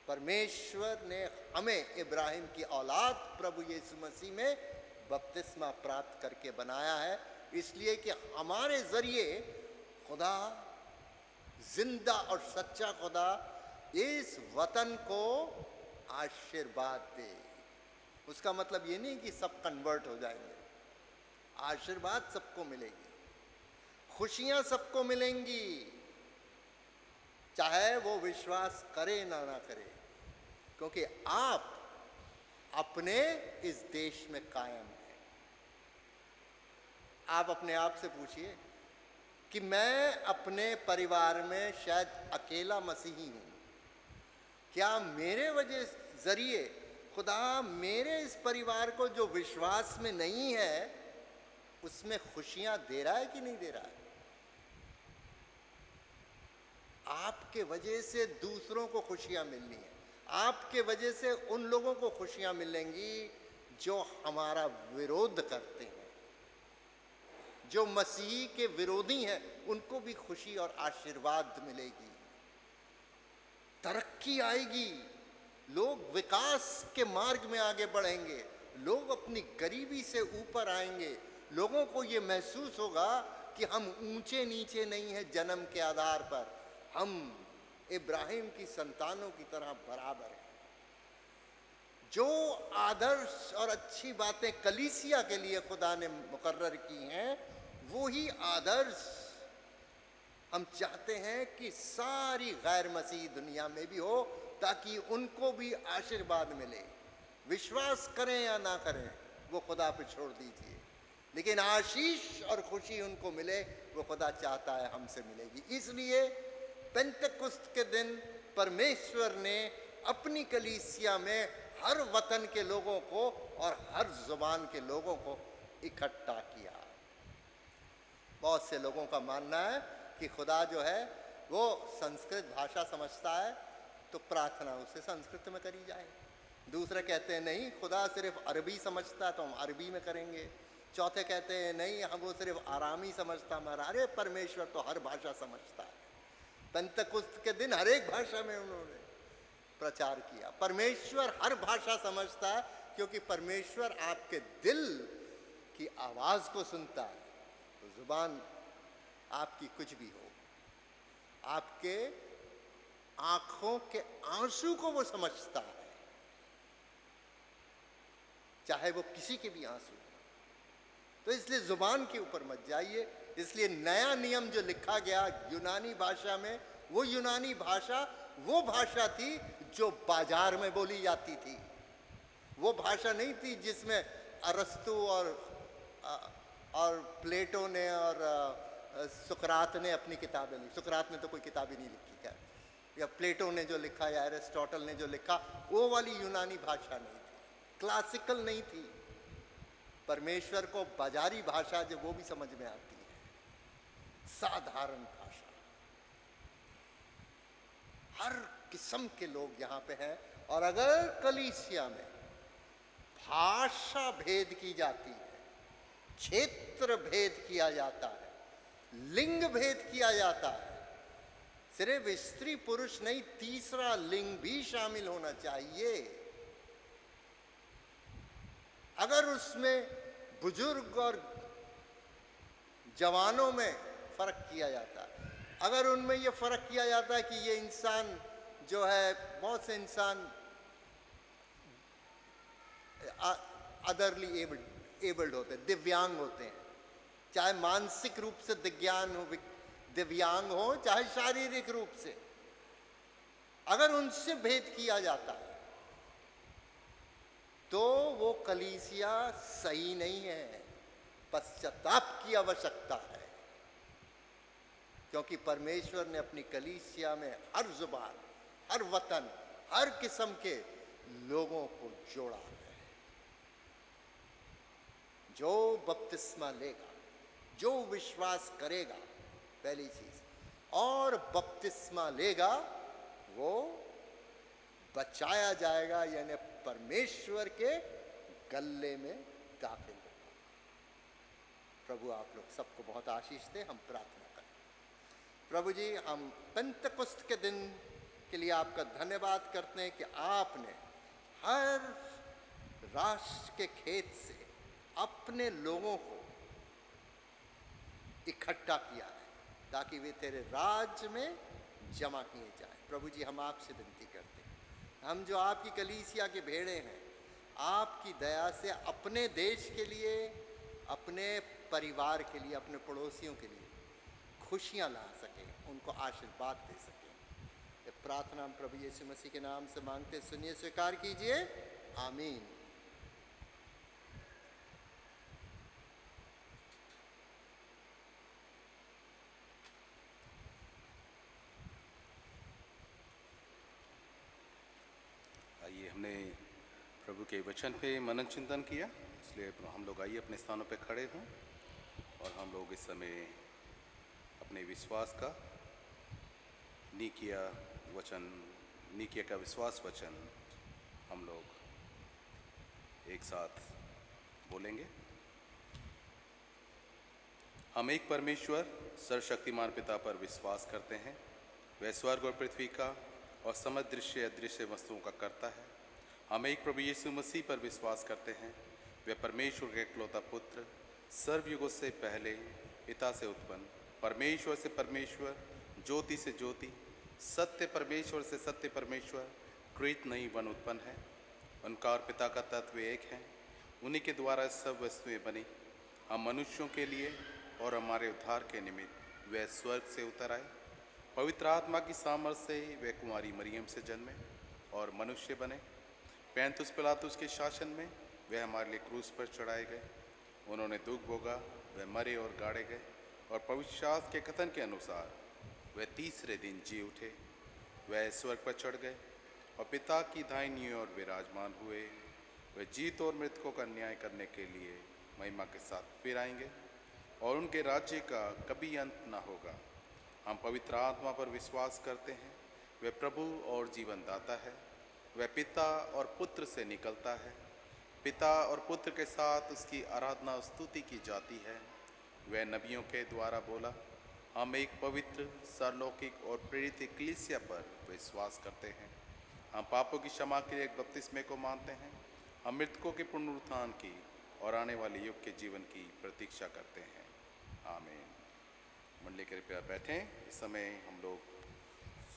परमेश्वर ने हमें इब्राहिम की औलाद प्रभु यीशु मसीह में बपतिस्मा प्राप्त करके बनाया है, इसलिए कि हमारे जरिए खुदा, जिंदा और सच्चा खुदा, इस वतन को आशीर्वाद दे। उसका मतलब ये नहीं कि सब कन्वर्ट हो जाएंगे, आशीर्वाद सबको मिलेगी, खुशियां सबको मिलेंगी, चाहे वो विश्वास करे ना करे, क्योंकि आप अपने इस देश में कायम हैं। आप अपने आप से पूछिए कि मैं अपने परिवार में शायद अकेला मसीही हूं, क्या मेरे वजह जरिए खुदा मेरे इस परिवार को जो विश्वास में नहीं है उसमें खुशियां दे रहा है कि नहीं दे रहा है? आपके वजह से दूसरों को खुशियां मिलनी है, आपके वजह से उन लोगों को खुशियां मिलेंगी जो हमारा विरोध करते हैं, जो मसीह के विरोधी हैं, उनको भी खुशी और आशीर्वाद मिलेगी, तरक्की आएगी, लोग विकास के मार्ग में आगे बढ़ेंगे, लोग अपनी गरीबी से ऊपर आएंगे, लोगों को ये महसूस होगा कि हम ऊंचे नीचे नहीं हैं जन्म के आधार पर, हम इब्राहिम की संतानों की तरह बराबर हैं। जो आदर्श और अच्छी बातें कलीसिया के लिए खुदा ने मुकर्रर की हैं, वो ही आदर्श हम चाहते हैं कि सारी गैर मसीह दुनिया में भी हो, ताकि उनको भी आशीर्वाद मिले। विश्वास करें या ना करें वो खुदा पे छोड़ दीजिए, लेकिन आशीष और खुशी उनको मिले वो खुदा चाहता है हमसे मिलेगी। इसलिए पेंतेकुस्त के दिन परमेश्वर ने अपनी कलीसिया में हर वतन के लोगों को और हर जुबान के लोगों को इकट्ठा किया। बहुत से लोगों का मानना है कि खुदा जो है वो संस्कृत भाषा समझता है तो प्रार्थना उससे संस्कृत में करी जाए। दूसरे कहते हैं नहीं, खुदा सिर्फ अरबी समझता है तो हम अरबी में करेंगे। चौथे कहते हैं नहीं, हम वो सिर्फ आरामी समझता हमारा। अरे परमेश्वर तो हर भाषा समझता है। पेंतेकुस्त के दिन हर एक भाषा में उन्होंने प्रचार किया। परमेश्वर हर भाषा समझता है क्योंकि परमेश्वर आपके दिल की आवाज को सुनता है। तो जुबान आपकी कुछ भी हो, आपके आंखों के आंसू को वो समझता है, चाहे वो किसी के भी आंसू। तो इसलिए जुबान के ऊपर मत जाइए। इसलिए नया नियम जो लिखा गया यूनानी भाषा में, वो यूनानी भाषा वो भाषा थी जो बाजार में बोली जाती थी। वो भाषा नहीं थी जिसमें अरस्तु और प्लेटो ने और सुकरात ने अपनी किताबें लिखी। सुकरात ने तो कोई किताब ही नहीं लिखी, क्या, या प्लेटो ने जो लिखा या एरिस्टोटल ने जो लिखा, वो वाली यूनानी भाषा नहीं थी, क्लासिकल नहीं थी। परमेश्वर को बाजारी भाषा जो वो भी समझ में आती है। साधारण भाषा। हर किस्म के लोग यहाँ पे हैं। और अगर कलीसिया में भाषा भेद की जाती है, क्षेत्र भेद किया जाता है, लिंग भेद किया जाता है, सिर्फ स्त्री पुरुष नहीं, तीसरा लिंग भी शामिल होना चाहिए। अगर उसमें बुजुर्ग और जवानों में फर्क किया जाता है, अगर उनमें ये फर्क किया जाता है कि ये इंसान जो है, बहुत से इंसान अदरली एबल्ड होते हैं, दिव्यांग होते हैं, चाहे मानसिक रूप से दिव्यांग हो, चाहे शारीरिक रूप से, अगर उनसे भेद किया जाता है तो वो कलीसिया सही नहीं है। पश्चाताप की आवश्यकता है, क्योंकि परमेश्वर ने अपनी कलीसिया में हर जुबान, हर वतन, हर किस्म के लोगों को जोड़ा है। जो बपतिस्मा लेगा, जो विश्वास करेगा, पहली चीज, और बपतिस्मा लेगा, वो बचाया जाएगा, यानी परमेश्वर के गले में दाखिल होगा। प्रभु आप लोग सबको बहुत आशीष दे। हम प्रार्थना करें। प्रभु जी, हम पेंतकुस्त के दिन के लिए आपका धन्यवाद करते हैं कि आपने हर राष्ट्र के खेत से अपने लोगों को इकट्ठा किया है ताकि वे तेरे राज्य में जमा किए जाएं। प्रभु जी, हम आपसे विनती करते हैं, हम जो आपकी कलीसिया के भेड़े हैं, आपकी दया से अपने देश के लिए, अपने परिवार के लिए, अपने पड़ोसियों के लिए खुशियां ला सकें, उनको आशीर्वाद दे सकें। ये प्रार्थना हम प्रभु यीशु मसीह के नाम से मांगते, सुनिए, स्वीकार कीजिए। आमीन। आइए, हमने प्रभु के वचन पे मनन चिंतन किया, इसलिए हम लोग आइए अपने स्थानों पे खड़े हों और हम लोग इस समय अपने विश्वास का नीकिया का विश्वास वचन हम लोग एक साथ बोलेंगे। हम एक परमेश्वर सर्वशक्तिमान पिता पर विश्वास करते हैं। वह स्वर्ग और पृथ्वी का और समस्त दृश्य अदृश्य वस्तुओं का करता है। हम एक प्रभु यीशु मसीह पर विश्वास करते हैं। वह परमेश्वर का इकलौता पुत्र, सर्वयुगों से पहले पिता से उत्पन्न, परमेश्वर से परमेश्वर, ज्योति से ज्योति, सत्य परमेश्वर से सत्य परमेश्वर, कृत नहीं वन उत्पन्न है। उनका और पिता का तत्व एक है। उन्हीं के द्वारा सब वस्तुएं बनी। हम मनुष्यों के लिए और हमारे उद्धार के निमित्त वह स्वर्ग से उतर आए। पवित्र आत्मा की सामर्थ से वे कुमारी मरियम से जन्मे और मनुष्य बने। पैंतुस पिलातुस के शासन में वे हमारे लिए क्रूस पर चढ़ाए गए। उन्होंने दुख भोगा, वे मरे और गाड़े गए, और पवित्र शास्त्र के कथन के अनुसार वे तीसरे दिन जी उठे। वे स्वर्ग पर चढ़ गए और पिता की दाहिनी ओर विराजमान हुए। वे जीत और मृतकों का न्याय करने के लिए महिमा के साथ फिर आएंगे, और उनके राज्य का कभी अंत न होगा। हम पवित्र आत्मा पर विश्वास करते हैं। वह प्रभु और जीवन दाता है। वह पिता और पुत्र से निकलता है। पिता और पुत्र के साथ उसकी आराधना और स्तुति की जाती है। वह नबियों के द्वारा बोला। हम एक पवित्र, सार्वलौकिक और प्रेरित कलीसिया पर विश्वास करते हैं। हम पापों की क्षमा के लिए एक बपतिस्मे को मानते हैं। हम मृतकों के पुनरुत्थान की और आने वाले युग के जीवन की प्रतीक्षा करते हैं। आमीन। मंडली कृपया बैठें। इस समय हम लोग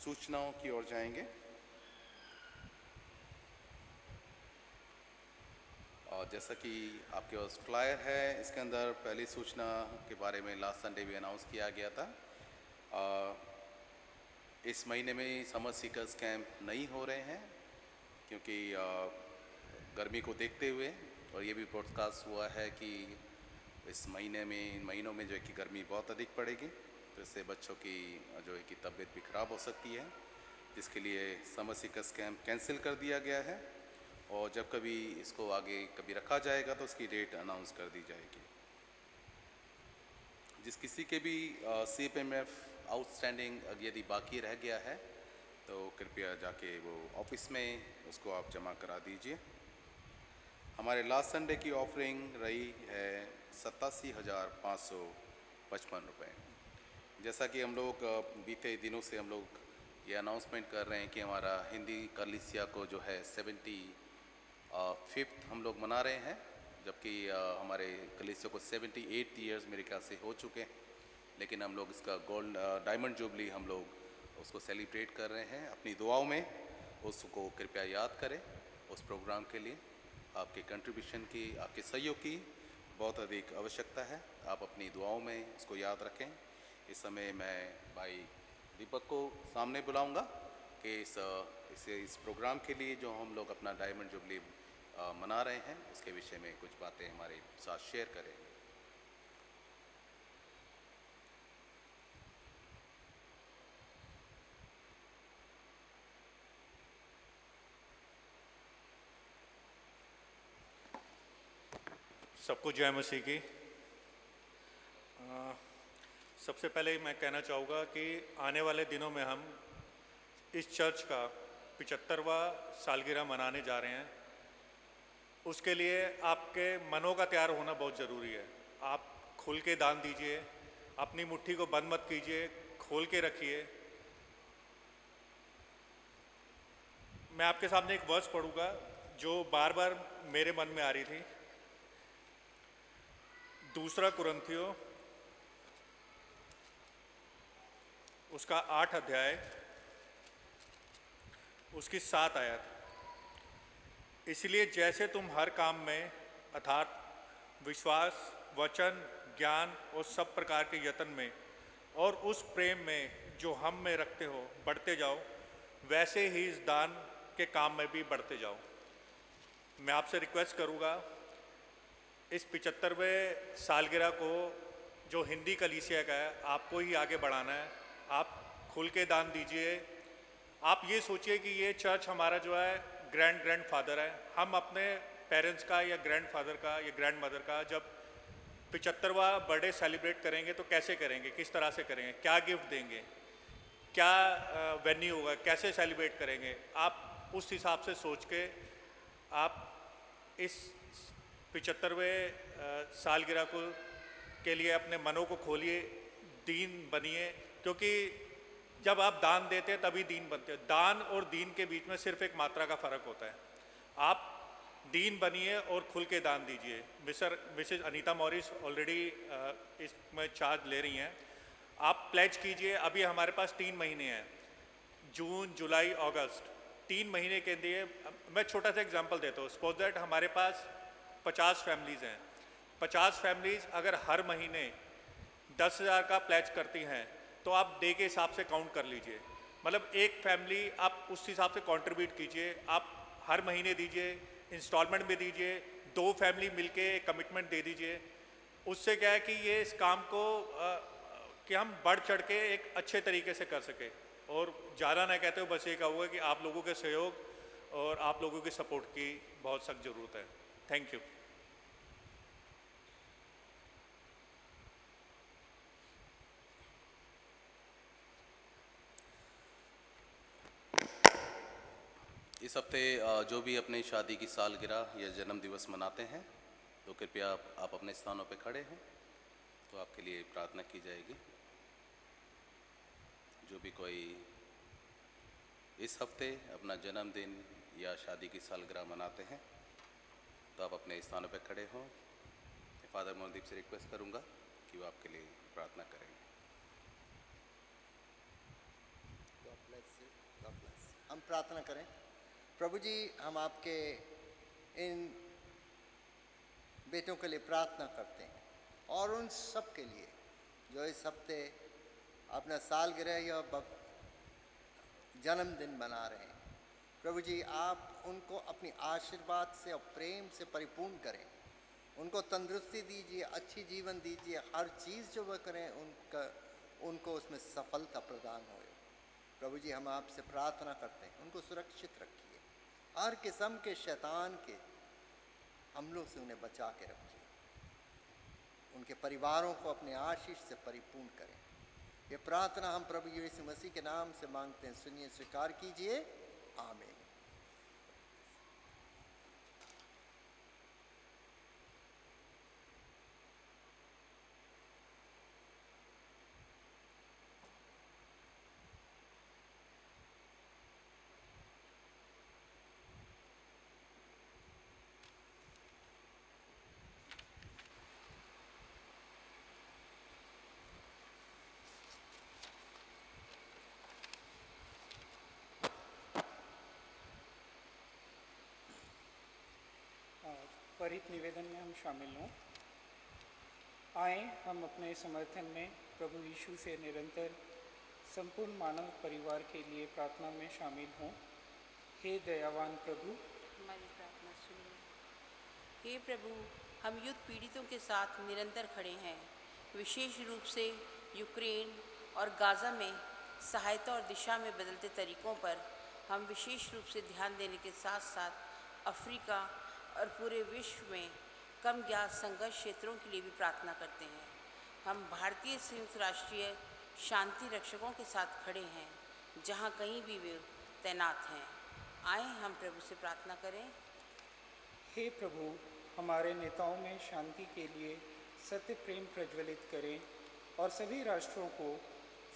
सूचनाओं की ओर जाएंगे। और जैसा कि आपके पास फ्लायर है, इसके अंदर पहली सूचना के बारे में लास्ट संडे भी अनाउंस किया गया था। इस महीने में समर सीकर्स कैंप नहीं हो रहे हैं क्योंकि गर्मी को देखते हुए, और ये भी ब्रॉडकास्ट हुआ है कि इस महीनों में जो है कि गर्मी बहुत अधिक पड़ेगी, तो इससे बच्चों की जो है कि तबीयत भी ख़राब हो सकती है। इसके लिए समर सीकर्स कैंप कैंसिल कर दिया गया है, और जब कभी इसको आगे कभी रखा जाएगा तो उसकी डेट अनाउंस कर दी जाएगी। जिस किसी के भी CPMF आउटस्टैंडिंग यदि बाकी रह गया है तो कृपया जाके वो ऑफिस में उसको आप जमा करा दीजिए। हमारे लास्ट संडे की ऑफरिंग रही है 87,555 रुपये। जैसा कि हम लोग बीते दिनों से हम लोग ये अनाउंसमेंट कर रहे हैं कि हमारा हिंदी कलीसिया को जो है 75th हम लोग मना रहे हैं, जबकि हमारे कलीसिया को 78 ईयर्स मेरे ख्याल से हो चुके हैं, लेकिन हम लोग इसका गोल्ड डायमंड जुबली हम लोग उसको सेलिब्रेट कर रहे हैं। अपनी दुआओं में उसको कृपया याद करें। उस प्रोग्राम के लिए आपके कंट्रीब्यूशन की, आपके सहयोग की बहुत अधिक आवश्यकता है। आप अपनी दुआओं में उसको याद रखें। इस समय मैं भाई दीपक को सामने बुलाऊंगा कि इस प्रोग्राम के लिए जो हम लोग अपना डायमंड जुबली मना रहे हैं उसके विषय में कुछ बातें हमारे साथ शेयर करें। सबको जय मसीह की। सबसे पहले मैं कहना चाहूँगा कि आने वाले दिनों में हम इस चर्च का 75वां सालगिरह मनाने जा रहे हैं। उसके लिए आपके मनों का तैयार होना बहुत ज़रूरी है। आप खुल के दान दीजिए, अपनी मुट्ठी को बंद मत कीजिए, खोल के रखिए। मैं आपके सामने एक वर्स पढ़ूंगा जो बार बार मेरे मन में आ रही थी। 2 कुरिन्थियों उसका 8 अध्याय उसकी 7 आयत। इसलिए जैसे तुम हर काम में अर्थात विश्वास, वचन, ज्ञान और सब प्रकार के यत्न में और उस प्रेम में जो हम में रखते हो बढ़ते जाओ, वैसे ही इस दान के काम में भी बढ़ते जाओ। मैं आपसे रिक्वेस्ट करूँगा, इस 75वें सालगिरह को जो हिंदी कलीसिया का है आपको ही आगे बढ़ाना है। आप खुल के दान दीजिए। आप ये सोचिए कि ये चर्च हमारा जो है ग्रैंड फादर है। हम अपने पेरेंट्स का या ग्रैंड फादर का या ग्रैंड मदर का जब 75वां बर्थडे सेलिब्रेट करेंगे तो कैसे करेंगे, किस तरह से करेंगे, क्या गिफ्ट देंगे, क्या वेन्यू होगा, कैसे सेलिब्रेट करेंगे। आप उस हिसाब से सोच के आप इस 75वें सालगिरह को के लिए अपने मनों को खोलिए, दीन बनिए। क्योंकि जब आप दान देते हैं तभी दीन बनते हैं। दान और दीन के बीच में सिर्फ एक मात्रा का फ़र्क होता है। आप दीन बनिए और खुल के दान दीजिए। मिसेज अनीता मॉरिस ऑलरेडी इसमें चार्ज ले रही हैं। आप प्लेज कीजिए। अभी हमारे पास 3 महीने हैं, जून, जुलाई, अगस्त, 3 महीने के लिए। मैं छोटा सा एग्जांपल देता हूँ। सपोज दैट हमारे पास 50 फैमिलीज़ हैं। 50 फैमिलीज़ अगर हर महीने 10,000 का प्लेज करती हैं तो आप डे के हिसाब से काउंट कर लीजिए। मतलब एक फैमिली आप उस हिसाब से कंट्रीब्यूट कीजिए। आप हर महीने दीजिए, इंस्टॉलमेंट में दीजिए। 2 फैमिली मिलके एक कमिटमेंट दे दीजिए। उससे क्या है कि ये इस काम को कि हम बढ़ चढ़ के एक अच्छे तरीके से कर सके। और ज़्यादा ना कहते हो, बस ये कहूँगा कि आप लोगों के सहयोग और आप लोगों की सपोर्ट की बहुत सख्त ज़रूरत है। Thank you. इस हफ्ते जो भी अपनी शादी की सालगिरह या जन्म दिवस मनाते हैं तो कृपया आप अपने स्थानों पर खड़े हैं तो आपके लिए प्रार्थना की जाएगी। जो भी कोई इस हफ्ते अपना जन्मदिन या शादी की सालगिरह मनाते हैं तो आप अपने स्थानों पर खड़े हों। फादर मोहनदीप से रिक्वेस्ट करूंगा कि वो आपके लिए प्रार्थना करेंगे। हम प्रार्थना करें। प्रभु जी, हम आपके इन बेटों के लिए प्रार्थना करते हैं और उन सब के लिए जो इस हफ्ते अपना सालगिरह या जन्मदिन मना रहे हैं। प्रभु जी, आप उनको अपनी आशीर्वाद से और प्रेम से परिपूर्ण करें। उनको तंदुरुस्ती दीजिए, अच्छी जीवन दीजिए। हर चीज़ जो वह करें उनको उसमें सफलता प्रदान हो। प्रभु जी, हम आपसे प्रार्थना करते हैं, उनको सुरक्षित रखिए। हर किस्म के शैतान के हमलों से उन्हें बचा के रखिए। उनके परिवारों को अपने आशीष से परिपूर्ण करें। ये प्रार्थना हम प्रभु यीशु मसीह के नाम से मांगते हैं, सुनिए, स्वीकार कीजिए। आमीन। परित निवेदन में हम शामिल हों। आए हम अपने समर्थन में प्रभु यीशु से निरंतर संपूर्ण मानव परिवार के लिए प्रार्थना में शामिल हों। हे दयावान प्रभु, हमारी प्रार्थना सुनिए। हे प्रभु, हम युद्ध पीड़ितों के साथ निरंतर खड़े हैं। विशेष रूप से यूक्रेन और गाज़ा में सहायता और दिशा में बदलते तरीक़ों पर हम विशेष रूप से ध्यान देने के साथ साथ अफ्रीका और पूरे विश्व में कम ज्ञात संघर्ष क्षेत्रों के लिए भी प्रार्थना करते हैं। हम भारतीय संयुक्त राष्ट्रीय शांति रक्षकों के साथ खड़े हैं, जहां कहीं भी वे तैनात हैं। आए हम प्रभु से प्रार्थना करें। हे प्रभु, हमारे नेताओं में शांति के लिए सत्य प्रेम प्रज्वलित करें और सभी राष्ट्रों को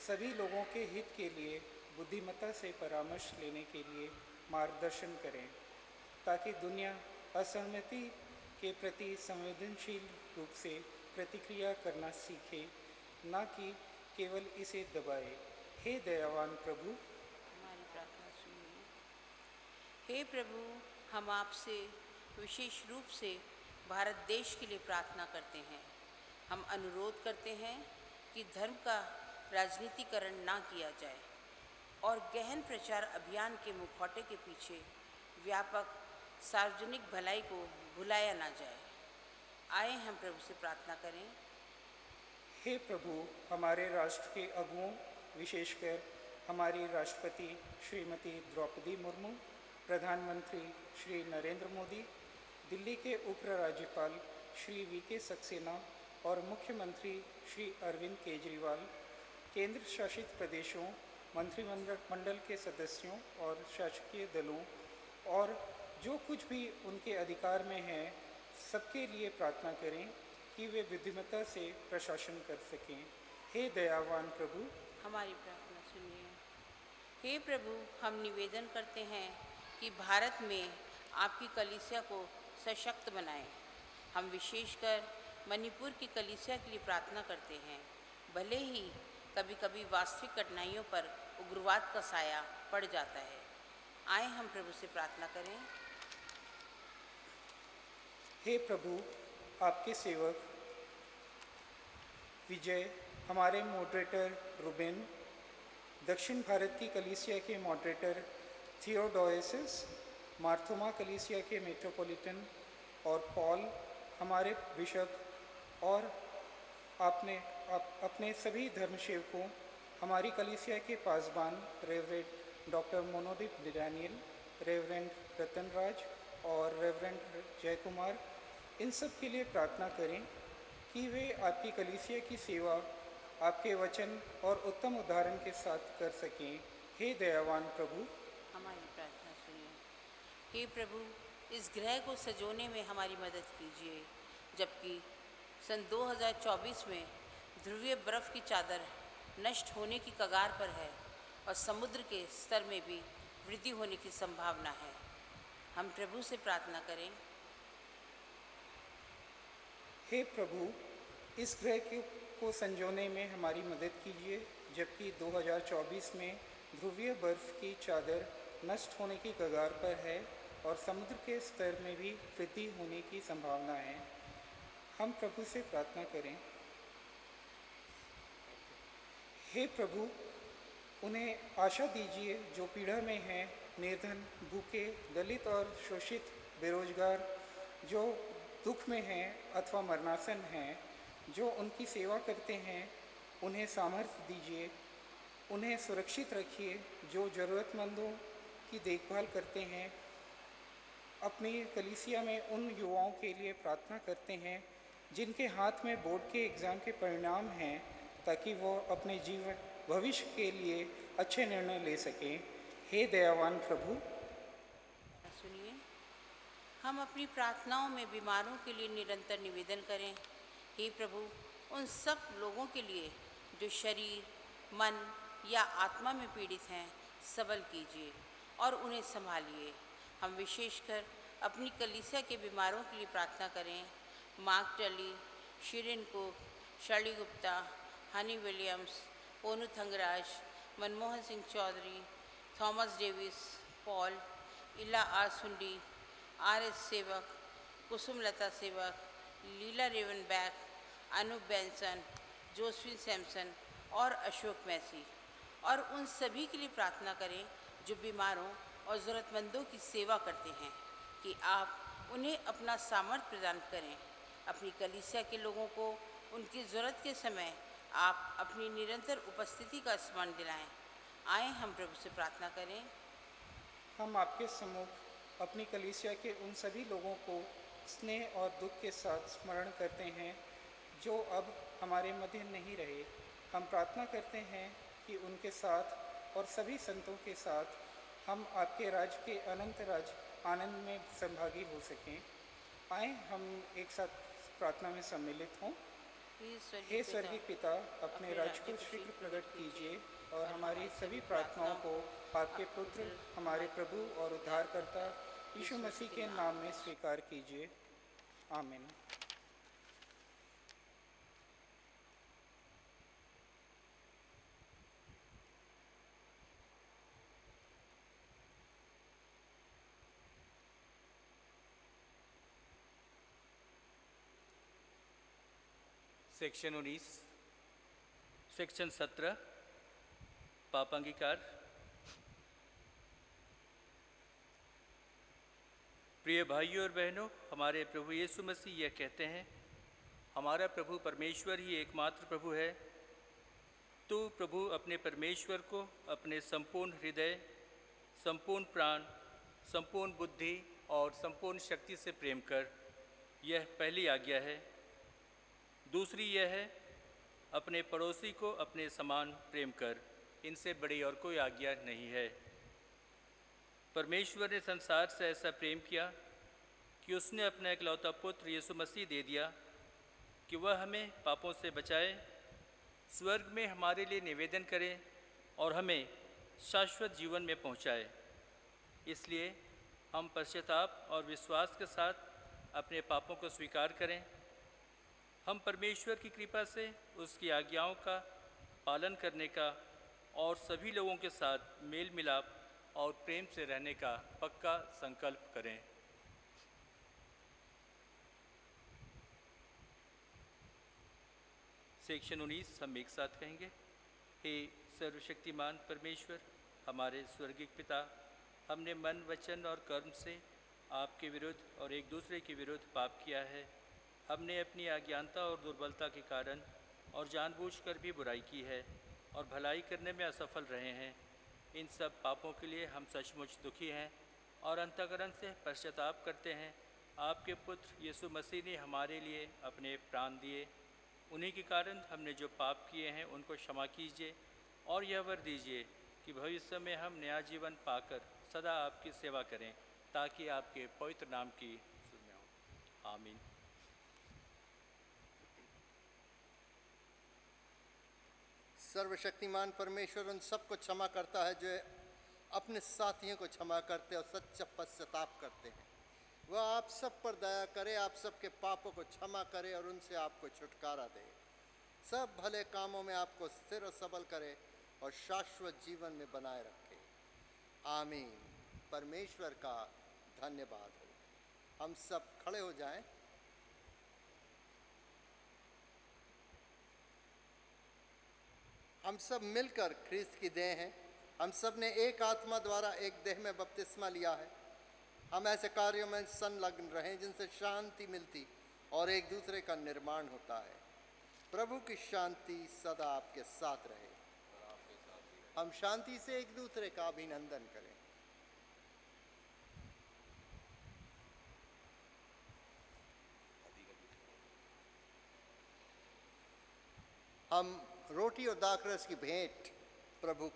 सभी लोगों के हित के लिए बुद्धिमत्ता से परामर्श लेने के लिए मार्गदर्शन करें, ताकि दुनिया असहमति के प्रति संवेदनशील रूप से प्रतिक्रिया करना सीखे, न कि केवल इसे दबाए। हे दयावान प्रभु, हमारी प्रार्थना सुनिए। हे प्रभु, हम आपसे विशेष रूप से भारत देश के लिए प्रार्थना करते हैं। हम अनुरोध करते हैं कि धर्म का राजनीतिकरण ना किया जाए और गहन प्रचार अभियान के मुखौटे के पीछे व्यापक सार्वजनिक भलाई को भुलाया ना जाए। आए हम प्रभु से प्रार्थना करें। हे प्रभु, हमारे राष्ट्र के अगुओं, विशेषकर हमारी राष्ट्रपति श्रीमती द्रौपदी मुर्मू, प्रधानमंत्री श्री नरेंद्र मोदी, दिल्ली के उपराज्यपाल श्री वी.के. सक्सेना और मुख्यमंत्री श्री अरविंद केजरीवाल, केंद्र शासित प्रदेशों, मंत्रिमंडल के सदस्यों और शासकीय दलों और जो कुछ भी उनके अधिकार में है, सबके लिए प्रार्थना करें कि वे बुद्धिमत्ता से प्रशासन कर सकें। हे दयावान प्रभु, हमारी प्रार्थना सुनिए। हे प्रभु, हम निवेदन करते हैं कि भारत में आपकी कलीसिया को सशक्त बनाएं। हम विशेषकर मणिपुर की कलीसिया के लिए प्रार्थना करते हैं। भले ही कभी कभी वास्तविक कठिनाइयों पर उग्रवाद का साया पड़ जाता है। आए हम प्रभु से प्रार्थना करें। हे प्रभु, आपके सेवक विजय, हमारे मॉडरेटर रुबेन, दक्षिण भारत की कलीसिया के मॉडरेटर थियोडोसिस, मार्थोमा कलीसिया के मेट्रोपॉलिटन और पॉल, हमारे बिशप और अपने सभी धर्मसेवकों, हमारी कलीसिया के पासबान reverend doctor Monodeep Daniel, reverend रतनराज और रेवरेंड जयकुमार, इन सब के लिए प्रार्थना करें कि वे आपकी कलीसिया की सेवा आपके वचन और उत्तम उदाहरण के साथ कर सकें। हे दयावान प्रभु, हमारी प्रार्थना सुनिए। हे प्रभु, इस ग्रह को सजोने में हमारी मदद कीजिए, जबकि सन 2024 में ध्रुवीय बर्फ़ की चादर नष्ट होने की कगार पर है और समुद्र के स्तर में भी वृद्धि होने की संभावना है। हम प्रभु से प्रार्थना करें। हे प्रभु, इस ग्रह को संजोने में हमारी मदद कीजिए, जबकि 2024 में ध्रुवीय बर्फ की चादर नष्ट होने की कगार पर है और समुद्र के स्तर में भी वृद्धि होने की संभावना है। हम प्रभु से प्रार्थना करें। हे प्रभु, उन्हें आशा दीजिए जो पीड़ा में हैं, निर्धन, भूखे, दलित और शोषित, बेरोजगार, जो दुख में हैं अथवा मरणासन हैं, जो उनकी सेवा करते हैं, उन्हें सामर्थ्य दीजिए। उन्हें सुरक्षित रखिए जो ज़रूरतमंदों की देखभाल करते हैं। अपनी कलीसिया में उन युवाओं के लिए प्रार्थना करते हैं जिनके हाथ में बोर्ड के एग्ज़ाम के परिणाम हैं, ताकि वो अपने जीवन भविष्य के लिए अच्छे निर्णय ले सकें। हे दयावान प्रभु, सुनिए, हम अपनी प्रार्थनाओं में बीमारों के लिए निरंतर निवेदन करें। हे प्रभु, उन सब लोगों के लिए जो शरीर, मन या आत्मा में पीड़ित हैं, सबल कीजिए और उन्हें संभालिए। हम विशेषकर अपनी कलीसिया के बीमारों के लिए प्रार्थना करें। Mark Tully, Shirin Cook, Shirley Gupta, Honey Williams, Ponnu Thangaraj, Manmohan Singh Chaudhary, Thomas Davis, Paul, Ila R Sundi, R S. Sevak, Kusum Lata Sevak, Leela Ravenback, Anoop Benson, Josephine Samson और अशोक मैसी, और उन सभी के लिए प्रार्थना करें जो बीमारों और ज़रूरतमंदों की सेवा करते हैं, कि आप उन्हें अपना सामर्थ्य प्रदान करें। अपनी कलीसिया के लोगों को उनकी ज़रूरत के समय आप अपनी निरंतर उपस्थिति का स्मरण दिलाएं। आए हम प्रभु से प्रार्थना करें। हम आपके सम्मुख अपनी कलीसिया के उन सभी लोगों को स्नेह और दुख के साथ स्मरण करते हैं जो अब हमारे मध्य नहीं रहे। हम प्रार्थना करते हैं कि उनके साथ और सभी संतों के साथ हम आपके राज्य के अनंत राज आनंद में सहभागी हो सकें। आए हम एक साथ प्रार्थना में सम्मिलित हों। हे स्वर्गीय पिता, अपने राज्य को शीघ्र प्रकट कीजिए और हमारी सभी प्रार्थनाओं को आपके पुत्र, हमारे प्रभु और उद्धारकर्ता यीशु मसीह के नाम में स्वीकार कीजिए। आमीन। Section 19, section 17, पापांगीकार। प्रिय भाइयों और बहनों, हमारे प्रभु यीशु मसीह यह कहते हैं, हमारा प्रभु परमेश्वर ही एकमात्र प्रभु है। तो प्रभु अपने परमेश्वर को अपने संपूर्ण हृदय, संपूर्ण प्राण, संपूर्ण बुद्धि और संपूर्ण शक्ति से प्रेम कर, यह पहली आज्ञा है। दूसरी यह है, अपने पड़ोसी को अपने समान प्रेम कर। इनसे बड़ी और कोई आज्ञा नहीं है। परमेश्वर ने संसार से ऐसा प्रेम किया कि उसने अपना इकलौता पुत्र यीशु मसीह दे दिया कि वह हमें पापों से बचाए, स्वर्ग में हमारे लिए निवेदन करे और हमें शाश्वत जीवन में पहुंचाए। इसलिए हम पश्चाताप और विश्वास के साथ अपने पापों को स्वीकार करें। हम परमेश्वर की कृपा से उसकी आज्ञाओं का पालन करने का और सभी लोगों के साथ मेल मिलाप और प्रेम से रहने का पक्का संकल्प करें। सेक्शन 19 हम एक साथ कहेंगे। हे सर्वशक्तिमान परमेश्वर, हमारे स्वर्गीय पिता, हमने मन, वचन और कर्म से आपके विरुद्ध और एक दूसरे के विरुद्ध पाप किया है। हमने अपनी अज्ञानता और दुर्बलता के कारण और जानबूझकर भी बुराई की है और भलाई करने में असफल रहे हैं। इन सब पापों के लिए हम सचमुच दुखी हैं और अंतःकरण से पश्चाताप करते हैं। आपके पुत्र यीशु मसीह ने हमारे लिए अपने प्राण दिए। उन्हीं के कारण हमने जो पाप किए हैं उनको क्षमा कीजिए और यह वर दीजिए कि भविष्य में हम नया जीवन पाकर सदा आपकी सेवा करें, ताकि आपके पवित्र नाम की सुनना हो। आमीन। सर्वशक्तिमान परमेश्वर उन सबको क्षमा करता है जो अपने साथियों को क्षमा करते और सच्चा पश्चाताप करते हैं। वह आप सब पर दया करे, आप सबके पापों को क्षमा करे और उनसे आपको छुटकारा दे। सब भले कामों में आपको स्थिर और सबल करे और शाश्वत जीवन में बनाए रखे। आमीन। परमेश्वर का धन्यवाद हो। हम सब खड़े हो जाएं। हम सब मिलकर ख्रीस्त की देह हैं। हम सब ने एक आत्मा द्वारा एक देह में बपतिस्मा लिया है। हम ऐसे कार्यों में संलग्न रहें जिनसे शांति मिलती और एक दूसरे का निर्माण होता है। प्रभु की शांति सदा आपके साथ रहे। हम शांति से एक दूसरे का अभिनंदन करें। हम रोटी और दाखरस की भेंट प्रभु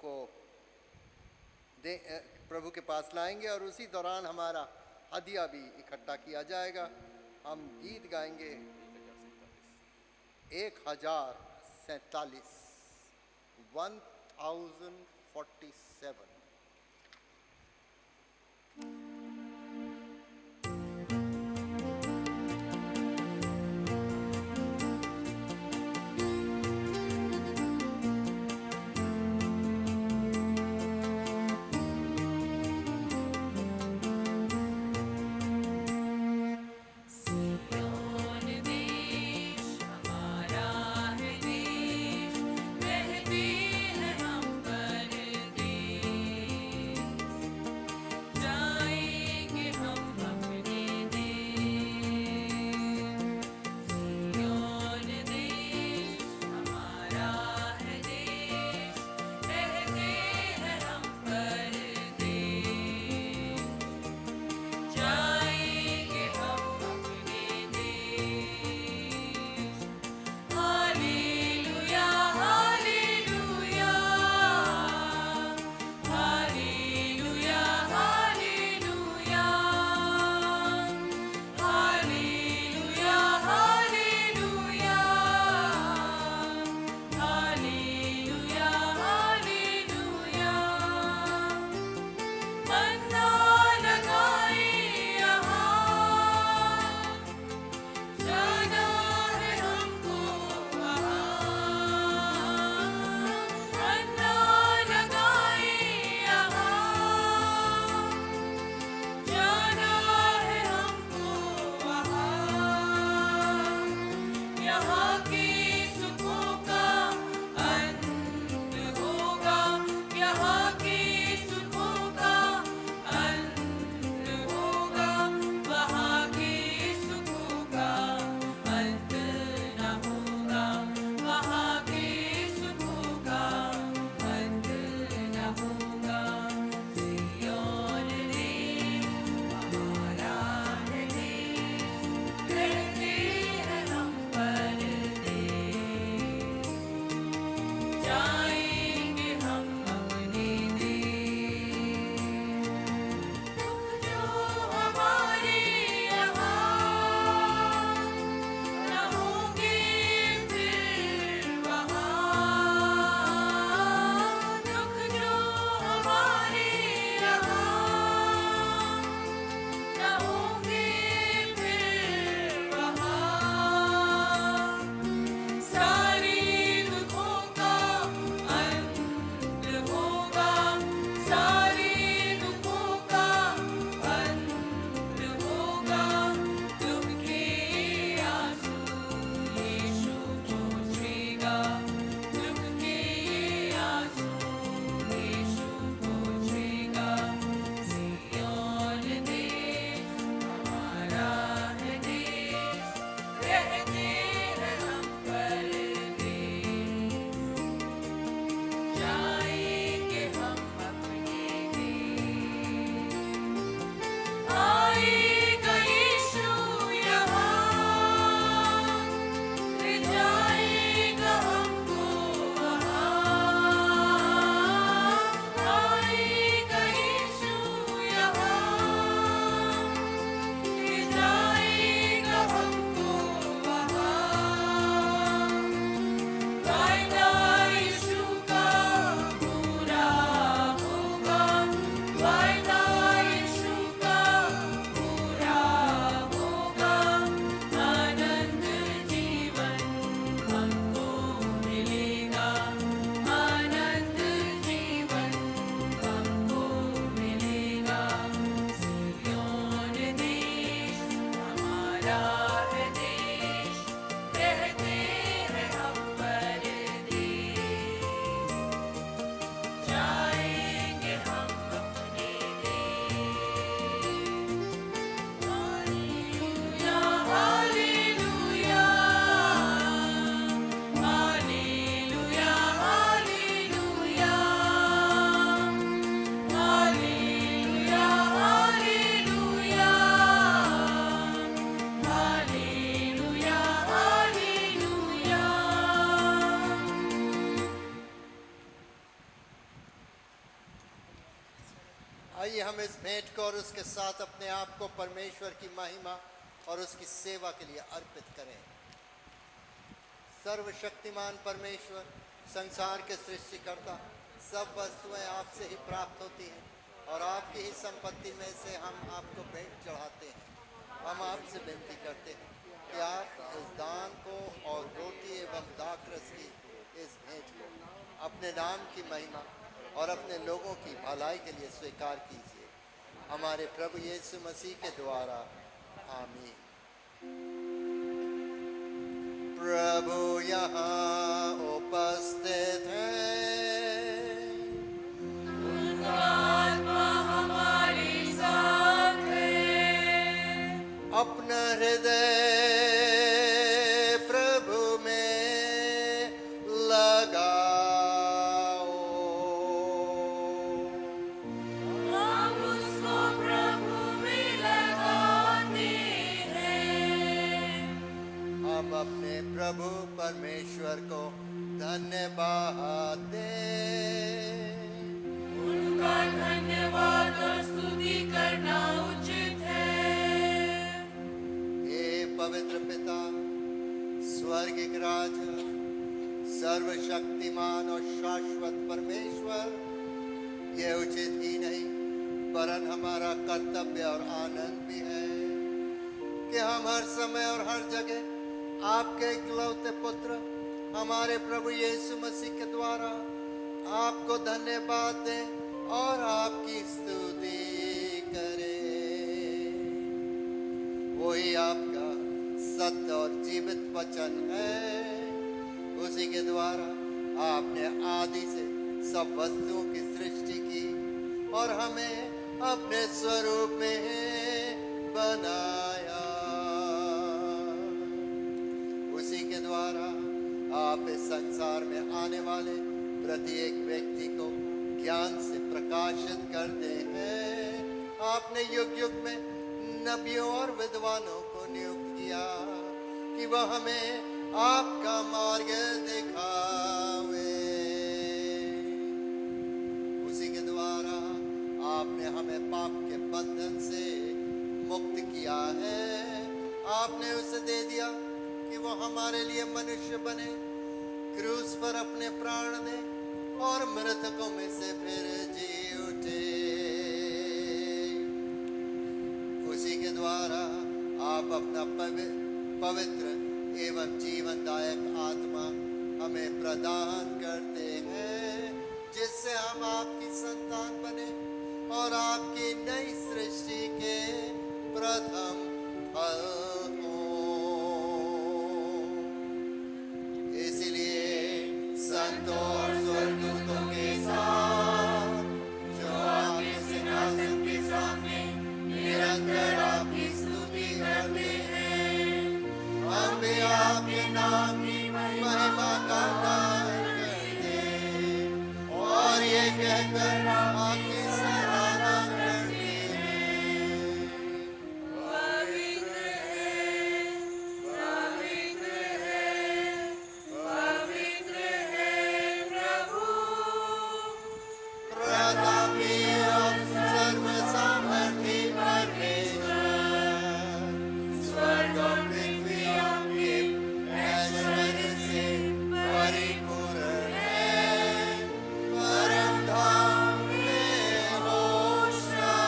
के पास लाएंगे और उसी दौरान हमारा हदिया भी इकट्ठा किया जाएगा। हम गीत गाएंगे 1047 1047। आइए हम इस भेंट को और उसके साथ अपने आप को परमेश्वर की महिमा और उसकी सेवा के लिए अर्पित करें। सर्वशक्तिमान परमेश्वर, संसार के सृष्टिकर्ता, सब वस्तुएं आपसे ही प्राप्त होती हैं और आपकी ही संपत्ति में से हम आपको भेंट चढ़ाते हैं। हम आपसे विनती करते हैं कि आप इस दान को और रोटी एवं दाखरस की इस भेंट को अपने नाम की महिमा और अपने लोगों की भलाई के लिए स्वीकार कीजिए। हमारे प्रभु यीशु मसीह के द्वारा, आमीन। प्रभु यहाँ उपस्थित है, उनका आत्मा हमारे साथ है। अपना हृदय प्रभु में लगाओ। हम उसको प्रभु में लगाते हैं। हम अपने प्रभु परमेश्वर को धन्यवाद दें। उनका धन्यवाद और स्तुति करना उचित है। हे पवित्र पिता, स्वर्गिक राजा, सर्वशक्तिमान और शाश्वत परमेश्वर, ये उचित ही नहीं वरन हमारा कर्तव्य और आनंद भी है कि हम हर समय और हर जगह आपके इकलौते पुत्र हमारे प्रभु यीशु मसीह के द्वारा आपको धन्यवाद दें और आपकी स्तुति करें। वही आपका सत्य और जीवित वचन है। उसी के द्वारा आपने आदि से सब वस्तुओं की सृष्टि की और हमें अपने स्वरूप में बनाया। उसी के द्वारा आप इस संसार में आने वाले प्रत्येक व्यक्ति को ज्ञान से प्रकाशित करते हैं। आपने युग युग में नबियों और विद्वानों को नियुक्त किया कि वह हमें आपका मार्ग दिखावे। उसी के द्वारा आपने हमें पाप के बंधन से मुक्त किया है। आपने उसे दे दिया कि वो हमारे लिए मनुष्य बने, क्रूस पर अपने प्राण दे और मृतकों में से फिर जी उठे। उसी के द्वारा आप अपना पवित्र एवं जीवनदायक आत्मा हमें प्रदान करते हैं, जिससे हम आपकी संतान बने और आपकी नई सृष्टि के प्रथम फल हों। इसलिए संतों और स्वर्गदूतों के साथ जो आपके सिंहासन के सामने निरंतर आपकी स्तुति करते हैं, हम भी आपके नाम की महिमा का गान करते हैं और ये कहकर आपकी सराहना करते हैं। पवित्र है, पवित्र है, पवित्र है प्रभु। प्रतापी और सर्वसामर्थी परमेश्वर, स्वर्ग और पृथ्वी आपके ऐश्वर्य से परिपूर्ण है। परम धाम में होशाना।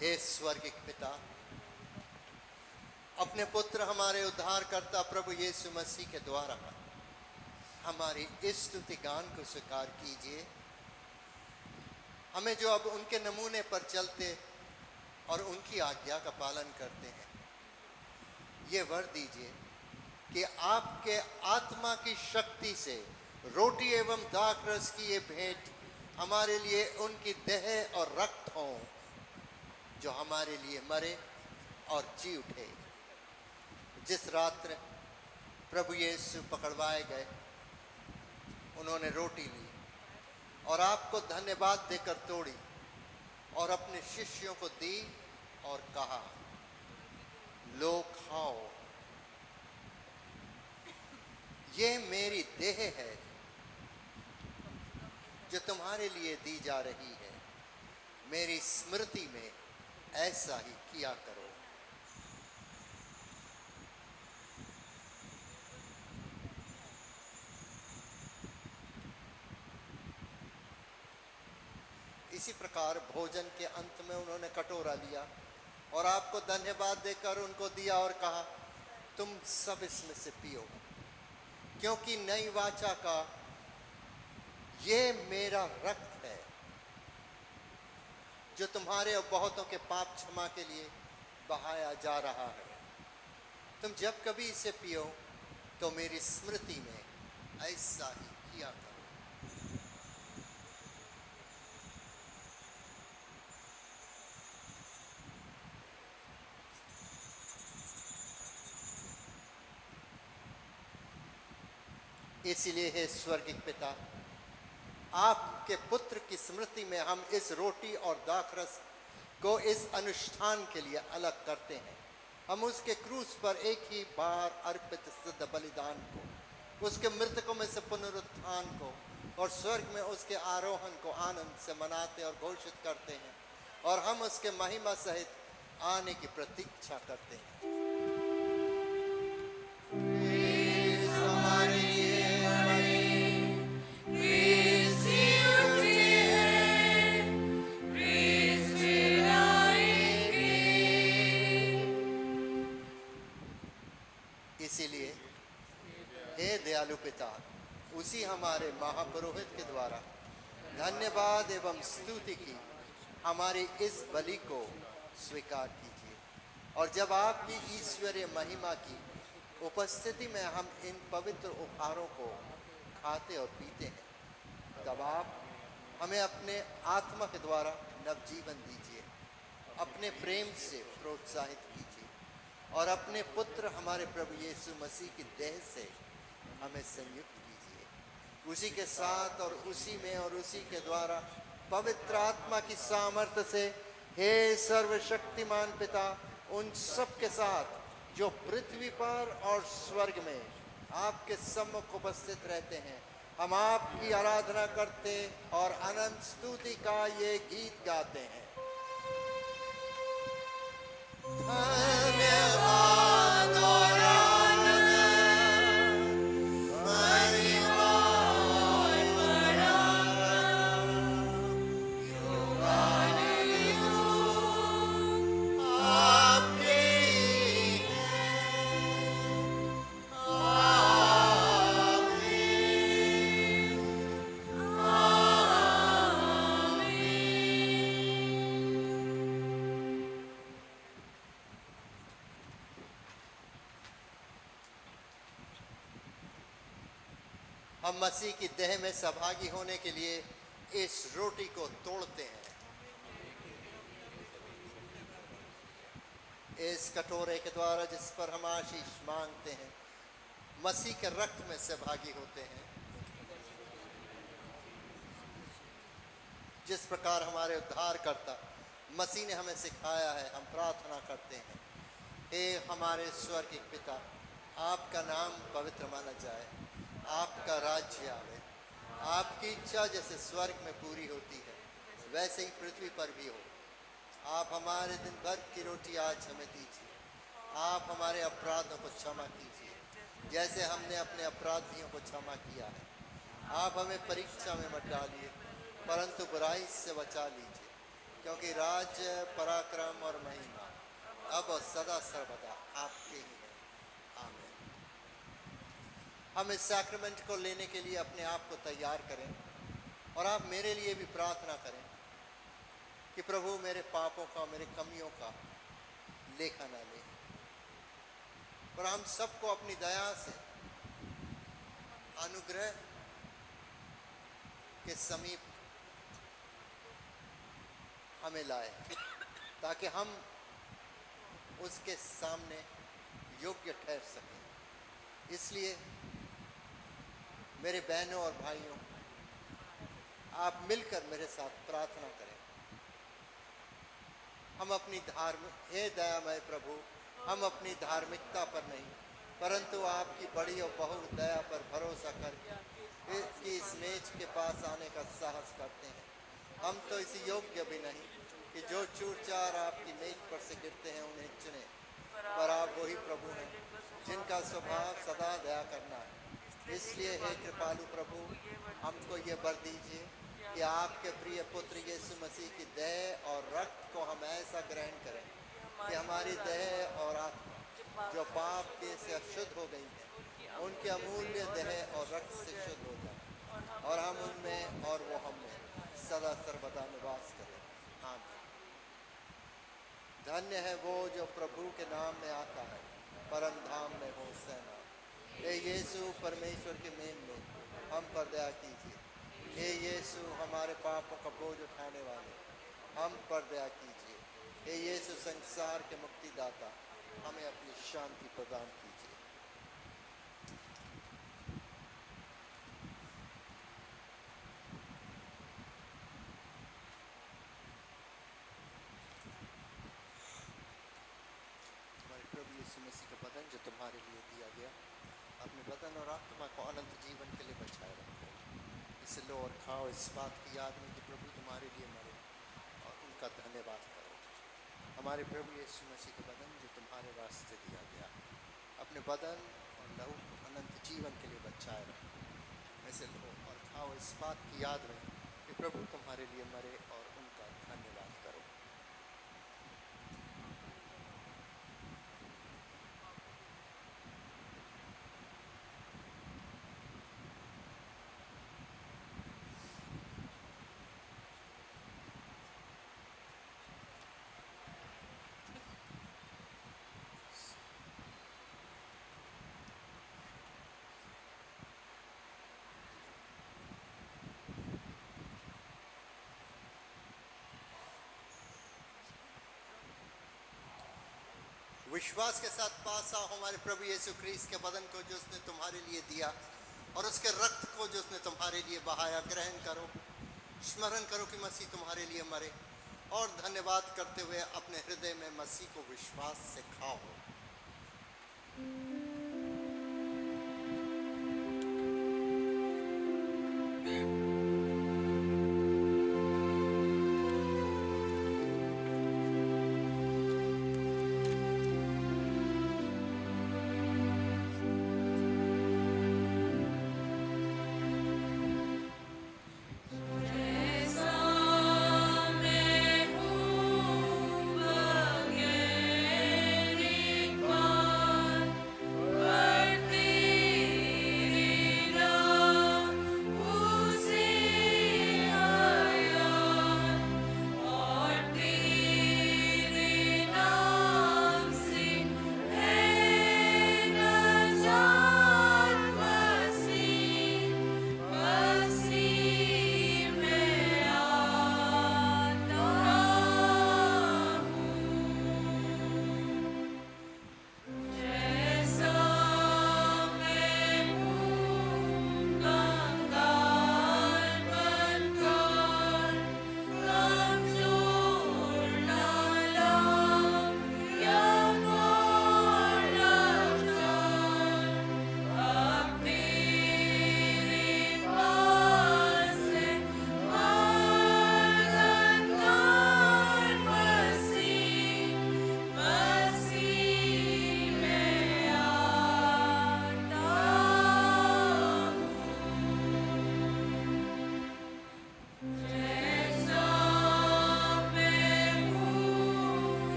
हे स्वर्गिक पिता, अपने पुत्र हमारे उद्धारकर्ता प्रभु यीशु मसीह के द्वारा हमारी इस स्तुति गान को स्वीकार कीजिए। हमें जो अब उनके नमूने पर चलते और उनकी आज्ञा का पालन करते हैं, ये वर दीजिए कि आपके आत्मा की शक्ति से रोटी एवं दाखरस की ये भेंट हमारे लिए उनकी देह और रक्त हो, जो हमारे लिए मरे और जी उठे। जिस रात्र प्रभु यीशु पकड़वाए गए, उन्होंने रोटी ली और आपको धन्यवाद देकर तोड़ी और अपने शिष्यों को दी और कहा, लो खाओ, ये मेरी देह है जो तुम्हारे लिए दी जा रही है, मेरी स्मृति में ऐसा ही किया करो। इसी प्रकार भोजन के अंत में उन्होंने कटोरा लिया और आपको धन्यवाद देकर उनको दिया और कहा, तुम सब इसमें से पियो, क्योंकि नई वाचा का ये मेरा रक्त है जो तुम्हारे और बहुतों के पाप क्षमा के लिए बहाया जा रहा है। तुम जब कभी इसे पियो तो मेरी स्मृति में ऐसा ही किया करो। इसलिए हे स्वर्गिक पिता, आपके पुत्र की स्मृति में हम इस रोटी और दाखरस को इस अनुष्ठान के लिए अलग करते हैं। हम उसके क्रूस पर एक ही बार अर्पित सिद्ध बलिदान को, उसके मृतकों में से पुनरुत्थान को और स्वर्ग में उसके आरोहण को आनंद से मनाते और घोषित करते हैं, और हम उसके महिमा सहित आने की प्रतीक्षा करते हैं। इसीलिए हे दयालु पिता, उसी हमारे महापुरोहित के द्वारा धन्यवाद एवं स्तुति की हमारी इस बलि को स्वीकार कीजिए, और जब आपकी ईश्वरीय महिमा की उपस्थिति में हम इन पवित्र उपहारों को खाते और पीते हैं, तब आप हमें अपने आत्मा के द्वारा नवजीवन दीजिए, अपने प्रेम से प्रोत्साहित कीजिए और अपने पुत्र हमारे प्रभु यीशु मसीह की देह से हमें संयुक्त कीजिए। उसी के साथ और उसी में और उसी के द्वारा पवित्र आत्मा की सामर्थ्य से हे सर्वशक्तिमान पिता, उन सब के साथ जो पृथ्वी पर और स्वर्ग में आपके सम्मुख उपस्थित रहते हैं, हम आपकी आराधना करते और अनंत स्तुति का ये गीत गाते हैं। धन्यवाद और आनंद, महिमा और पराक्रम युगानुयुग आपके ही हैं। आमीन, आमीन। हम मसीह की देह में सहभागी होने के लिए इस रोटी को तोड़ते हैं। इस कटोरे के द्वारा जिस पर हम आशीष मांगते हैं, मसीह के रक्त में सहभागी होते हैं। जिस प्रकार हमारे उद्धारकर्ता मसीह ने हमें सिखाया है, हम प्रार्थना करते हैं। हे हमारे स्वर्गिक पिता, आपका नाम पवित्र माना जाए, आपका राज्य आवे, आपकी इच्छा जैसे स्वर्ग में पूरी होती है वैसे ही पृथ्वी पर भी हो। आप हमारे दिन भर की रोटी आज हमें दीजिए। आप हमारे अपराधों को क्षमा कीजिए जैसे हमने अपने अपराधियों को क्षमा किया है। आप हमें परीक्षा में मत डालिए परंतु बुराई से बचा लीजिए, क्योंकि राज्य, पराक्रम और महिमा अब और सदा सर्वदा आपके ही है। आमीन। हम इस सैक्रेमेंट को लेने के लिए अपने आप को तैयार करें और आप मेरे लिए भी प्रार्थना करें कि प्रभु मेरे पापों का, मेरे कमियों का लेखा न ले, पर हम सबको अपनी दया से अनुग्रह के समीप हमें लाए, ताकि हम उसके सामने योग्य ठहर सकें। इसलिए मेरे बहनों और भाइयों, आप मिलकर मेरे साथ प्रार्थना करें। हम अपनी हे दयामय प्रभु, हम अपनी धार्मिकता पर नहीं परंतु आपकी बड़ी और बहुत दया पर भरोसा करके इस मेज के पास आने का साहस करते हैं। हम तो इस योग्य भी नहीं कि जो चूर चार आपकी मेज पर से गिरते हैं उन्हें चुने, पर आप वही प्रभु हैं जिनका स्वभाव सदा दया करना है। इसलिए हे कृपालु प्रभु, हमको ये वर दीजिए कि आपके प्रिय पुत्र यीशु मसीह की देह और रक्त को हम ऐसा ग्रहण करें कि हमारी देह और आत्मा जो पाप के से अशुद्ध हो गई है, उनके अमूल्य देह और रक्त से शुद्ध हो जाए और हम उनमें और वो हम में सदा सर्वदा निवास करें। आमीन। धन्य है वो जो प्रभु के नाम में आता है, परम धाम में हो सेना। हे यीशु परमेश्वर के मेल में हम पर दया कीजिए। हे यीशु हमारे पापों का बोझ उठाने वाले, हम पर दया कीजिए। हे यीशु संसार के मुक्तिदाता, हमें अपनी शांति प्रदान कीजिए। हमारे प्रभु यीशु मसीह का बदन जो तुम्हारे लिए दिया गया, अपने बदन और आत्मा को अनंत जीवन के लिए बचाए रखो। इसे लो और खाओ, इस बात की याद में कि प्रभु तुम्हारे लिए मरे, और उनका धन्यवाद करो। हमारे प्रभु यीशु मसीह का बदन जो तुम्हारे वास्ते दिया गया, अपने बदन और लहू को अनंत जीवन के लिए बचाए रखो। इसे लो और खाओ, इस बात की याद में कि प्रभु तुम्हारे लिए मरे, और उनका धन्यवाद करो। विश्वास के साथ पास आओ हमारे प्रभु यीशु क्रिस्त के बदन को जो उसने तुम्हारे लिए दिया, और उसके रक्त को जो उसने तुम्हारे लिए बहाया। ग्रहण करो, स्मरण करो कि मसीह तुम्हारे लिए मरे, और धन्यवाद करते हुए अपने हृदय में मसीह को विश्वास से खाओ। जैसा मैं हूँ बगैर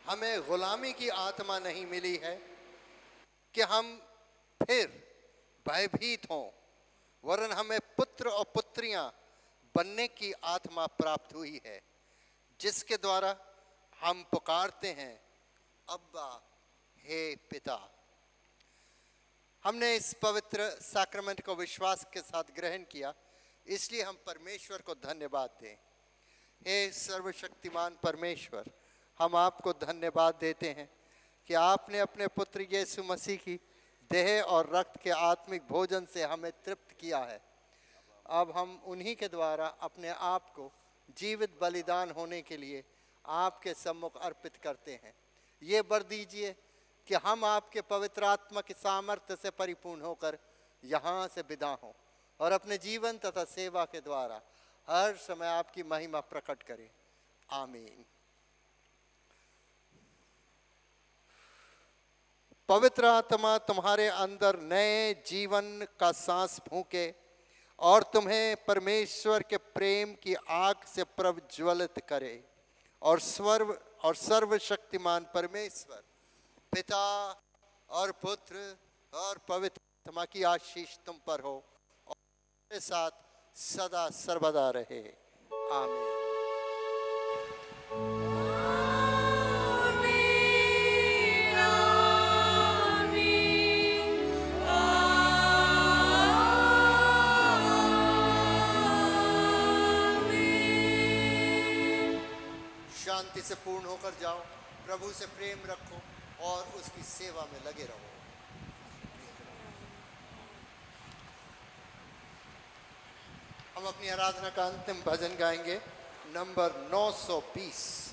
हमें गुलामी की आत्मा नहीं मिली है कि हम फिर भयभीत हों, वरन हमें पुत्र और पुत्रियां बनने की आत्मा प्राप्त हुई है, जिसके द्वारा हम पुकारते हैं, अब्बा हे पिता। हमने इस पवित्र सैक्रामेंट को विश्वास के साथ ग्रहण किया, इसलिए हम परमेश्वर को धन्यवाद दें। हे सर्वशक्तिमान परमेश्वर, हम आपको धन्यवाद देते हैं कि आपने अपने पुत्र यीशु मसीह की देह और रक्त के आत्मिक भोजन से हमें तृप्त किया है। अब हम उन्हीं के द्वारा अपने आप को जीवित बलिदान होने के लिए आपके सम्मुख अर्पित करते हैं। ये वर दीजिए कि हम आपके पवित्र आत्मा की सामर्थ्य से परिपूर्ण होकर यहाँ से विदा हों और अपने जीवन तथा सेवा के द्वारा हर समय आपकी महिमा प्रकट करें। आमीन। पवित्र आत्मा तुम्हारे अंदर नए जीवन का सांस फूंके और तुम्हें परमेश्वर के प्रेम की आग से प्रज्वलित करे, और सर्वशक्तिमान परमेश्वर पिता और पुत्र और पवित्र आत्मा की आशीष तुम पर हो और तुम्हारे साथ सदा सर्वदा रहे। आमीन। शांति से पूर्ण होकर जाओ, प्रभु से प्रेम रखो और उसकी सेवा में लगे रहो। हम अपनी आराधना का अंतिम भजन गाएंगे, नंबर 920।